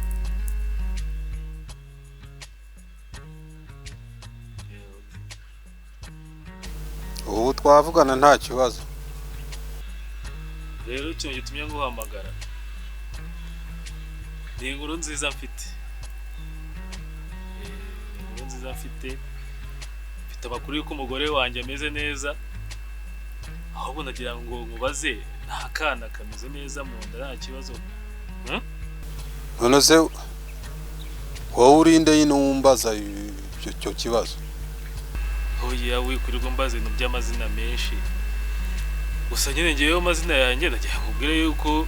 Ubu twavugana nta kibazo. Rero cyo gitumye nguhamagara. Ni inkuru nziza mfite. Inkuru nziza mfite. Mfite amakuru y'uko umugore wanjye ameze neza. Ahubwo nagira ngo mubaze nta kana kameze neza mu nda nta kibazo. none se wowe urinde nyine wumbaza icyo kibazo? Oya wikurirwa mbaza ibintu by'amazina menshi. Gusa nyine ngeyeho amazina yanjye ndagira nkubwire yuko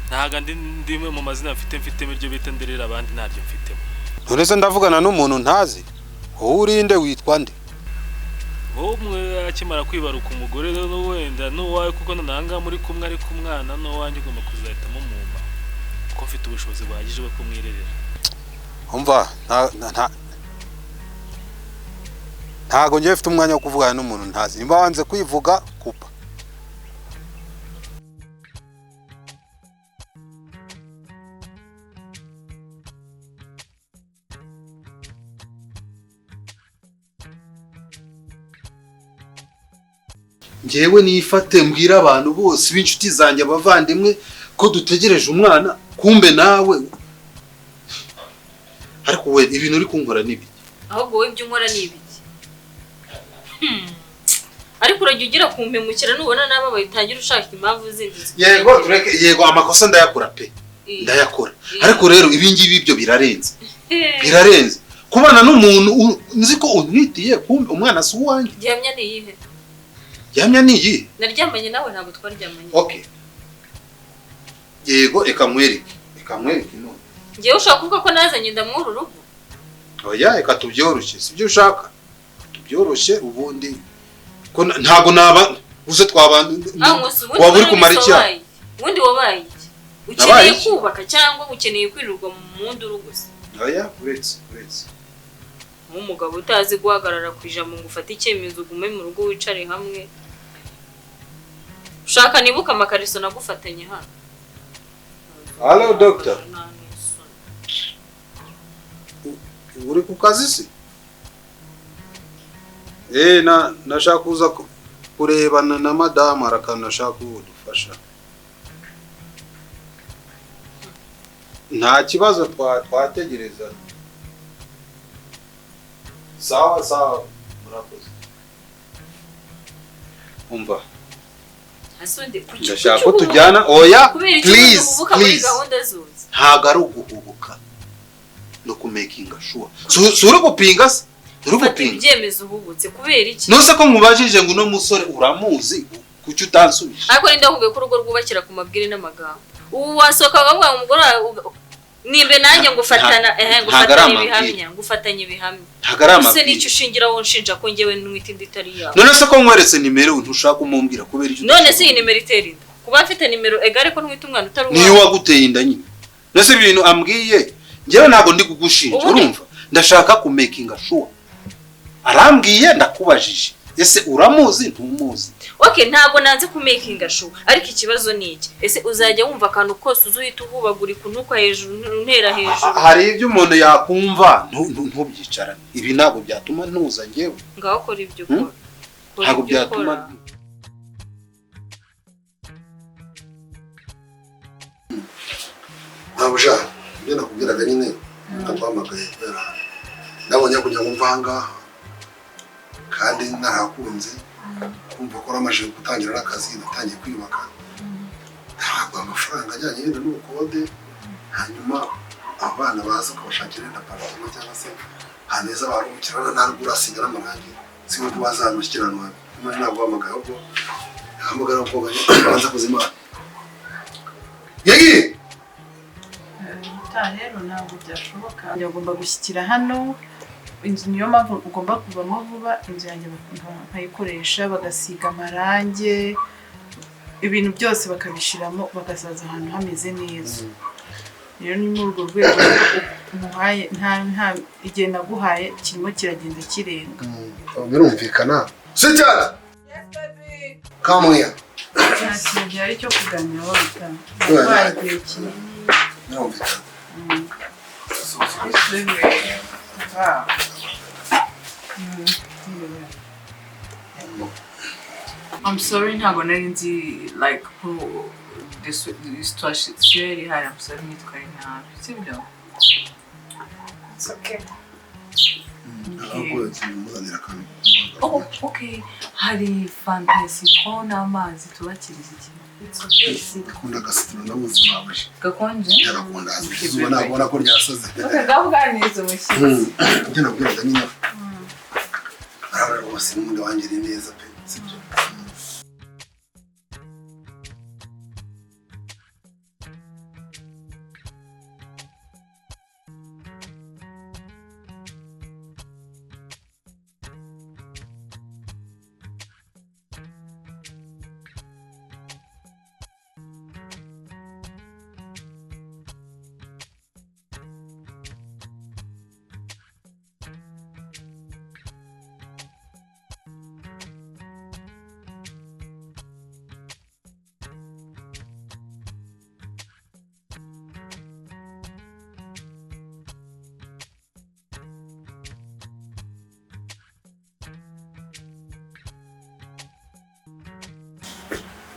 ntaga ndimwe mu mazina mfitemo iryo bita nderera abandi ntabyo mfitemo. None se ndavugana n'umuntu ntazi? Wowe urinde witwa nde? Wowe akimara kwibaruka umugore no wenda n'uwawe kuko nananga muri kumwe ari kumwana no wanjye ugomba kuzahitamo mumba. Kuko mfite ubushobozi buhagije bwo kumwirerera. Umva ntago ngiye mfite umwanya wo kuvugana n'umuntu ntazi. Nimba wanze kwivuga kupa. Ngewe nifate mbwira abantu bose b'inshuti zanjye abavandimwe ko dutegereje umwana, kumbe nawe ariko we ibintu uri kunkora nibi. Ahubwo we ibyo unkora ni ibiki? Ariko urajya ugira kumpemukira nubona naba bayitangira ushaka impamvu zindi. Yego tureke, yego amakosa ndayakora pe. Ndayakora. Ariko rero ibingibi ibyo birarenze. Birarenze. Kubana n'umuntu nzi ko unwitiye kumbe umwana si uwanjye. Gihamya ni iyihe? Gihamya ni iyi? Naryamanye nawe ntabwo twaryamanye. Okay. Yego eka mwereke none. Ngiye ushaka kuvuga ko nazanye ndamwuru rugo? Oya eka tubyoroshye, sibyo ushaka. Tubyoroshye ubundi ko ntago naba uze twabandi. Waburi kumara iki? Ubundi wabaye iki? Ukeneye kubaka cyangwa ukeneye kwirirwa mu mundo urugusa? Oya uretse. Umugabo utazi guhagarara kwijamo ngo ufate icyemezo ugume mu rugo wicare hamwe. Ushaka nibuka amakariso nagufatanye hano. Hello doctor. Uri ku kazi se? Nashaka kuza kurebana na madame arakana nashaka kudufasha. Nta kibazo twategereza. Sawa murakoze. Umva. Asonde kuki? Ndashaka ko tujyana. Oya please. Ntago ari uguhubuka no kumakinga sure. Sura gupinga se? Uri gupinga. Ibyemezo uhubutse kubera iki? Nose ko mubajije ngo no musore uramuzi kuki utansubije? Ariko ninda hubwe ko urugo rwubakira ku mabwire n'amagambo. Ubu wasoka bamwe umugore nimbe nanjye ngufatana ngufatanye ibihamya. Ntagarama. Ese nicyo ushingira wo nshinja ko ngewe nwita inditari yawe. None se ko nkweretse nimero ntushaka umumbwira kubera icyo? None se iyi nimero iterinda. Kuba mfite nimero egare ko nwita umwana utari uwawe. Niyo waguteye inda nyine. Nose ibintu ambwiye ngewe ntago ndi kugushinja urumva? Ndashaka kumakinga sure. Arambwiye ndakubajije. Ese uramuzi ntumuzi? Okay, ntago nanze kumakinga sure. Ariko ikibazo ni iki? Ese uzajya wumva kantu kose uzuhita uhubagura ikuntu hejuru ntera hejuru. Hari ibyo umuntu yakumva ntubyicarane. Ibi ntago byatuma ntuza ngewe. Ngaho kora ibyo ukora. Ntago byatuma. Ntabusha, njye nakubwiraga nyine ndakwamagaye kubera nabonye kujya mu mvanga kandi narakunze kumva ko ramajije gutangira n'akazi natangiye kwiyubaka. Ntabwo amafaranga ajyanye yenda n'ubukode hanyuma abana baza kubashakira na apartment cyangwa se haneza barumukirana ntabwo urasigara amarangi sibo kubazanushyikirana none ntabwo bamagaye ubwo hamagara uko baza kuzima. Yegi rero ntabwo byashoboka. Ngomba gushyikira hano inzu niyo mpamvu ugomba kuvamo vuba. Inzu yanjye nkayikoresha bagasiga amarange ibintu byose bakabishiramo bagasaza ahantu hameze neza. Rero ni muri urwo rwego umuhaye nta igihe naguhaye kirimo kiragenda kirenga. Birumvikana. Sitya. Yes baby. Come here. Ntakintu ari cyo kuganiraho bitanu. Bagiye kinini. Birumvikana. I'm sorry ntago nari nzi like who this situation iri hari. I'm sorry nitwaye nabi sibyo? It's okay. Oh, okay. hari fantasi ko n'amazi tubakiriza ikintu. Akunda agasitiro n'ubuzima buje. Gakonje? Yarakunda izuba nabona ko ryasaze. Bakaganiriza umushyitsi. Njye nabwiraga nyine. Arabara rwose n'undi wanjye ni neza pe. Sibyo.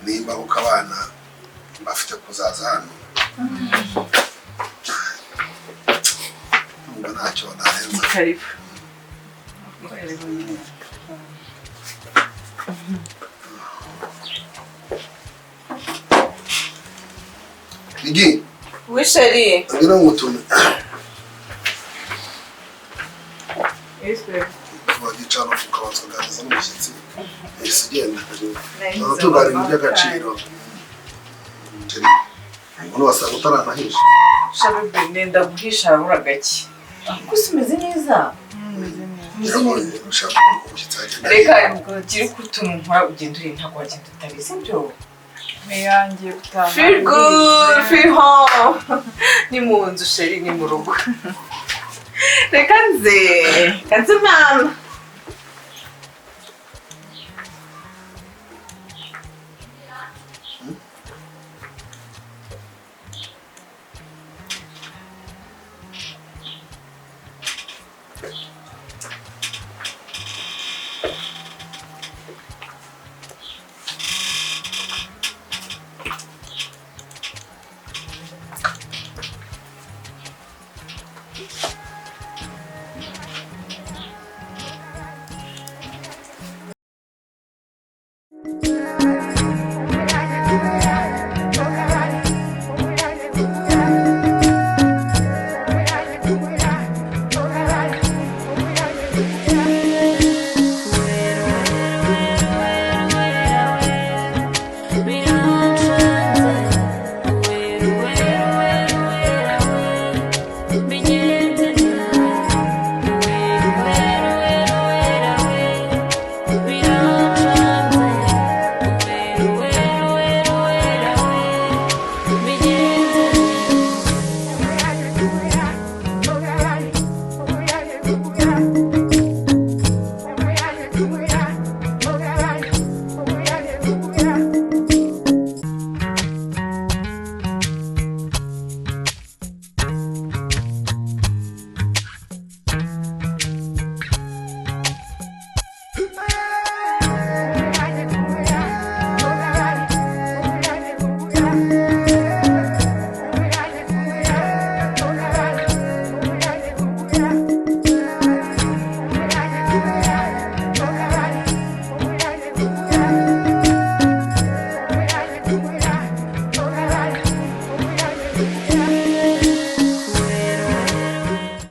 Nimba uko abana bafite kuzaza hano numva ntacyo narenza. Karibu. Igi Wisheri. ngira ngo tume Ese wagicana ukabanza kuganiriza n'umushyitsi ese genda tugari mu by'agaciro umuntu wasanga utaranahisha shabe nenda guhisha abura gake. Gusa umeze neza. Reka kiri kutuma nkora ugenda uri ntabwo wagenda utabizi byo. Meyangiye gutaha. Feel good, feel home. Ni mu nzu sheri ni mu rugo. Reka nze mama.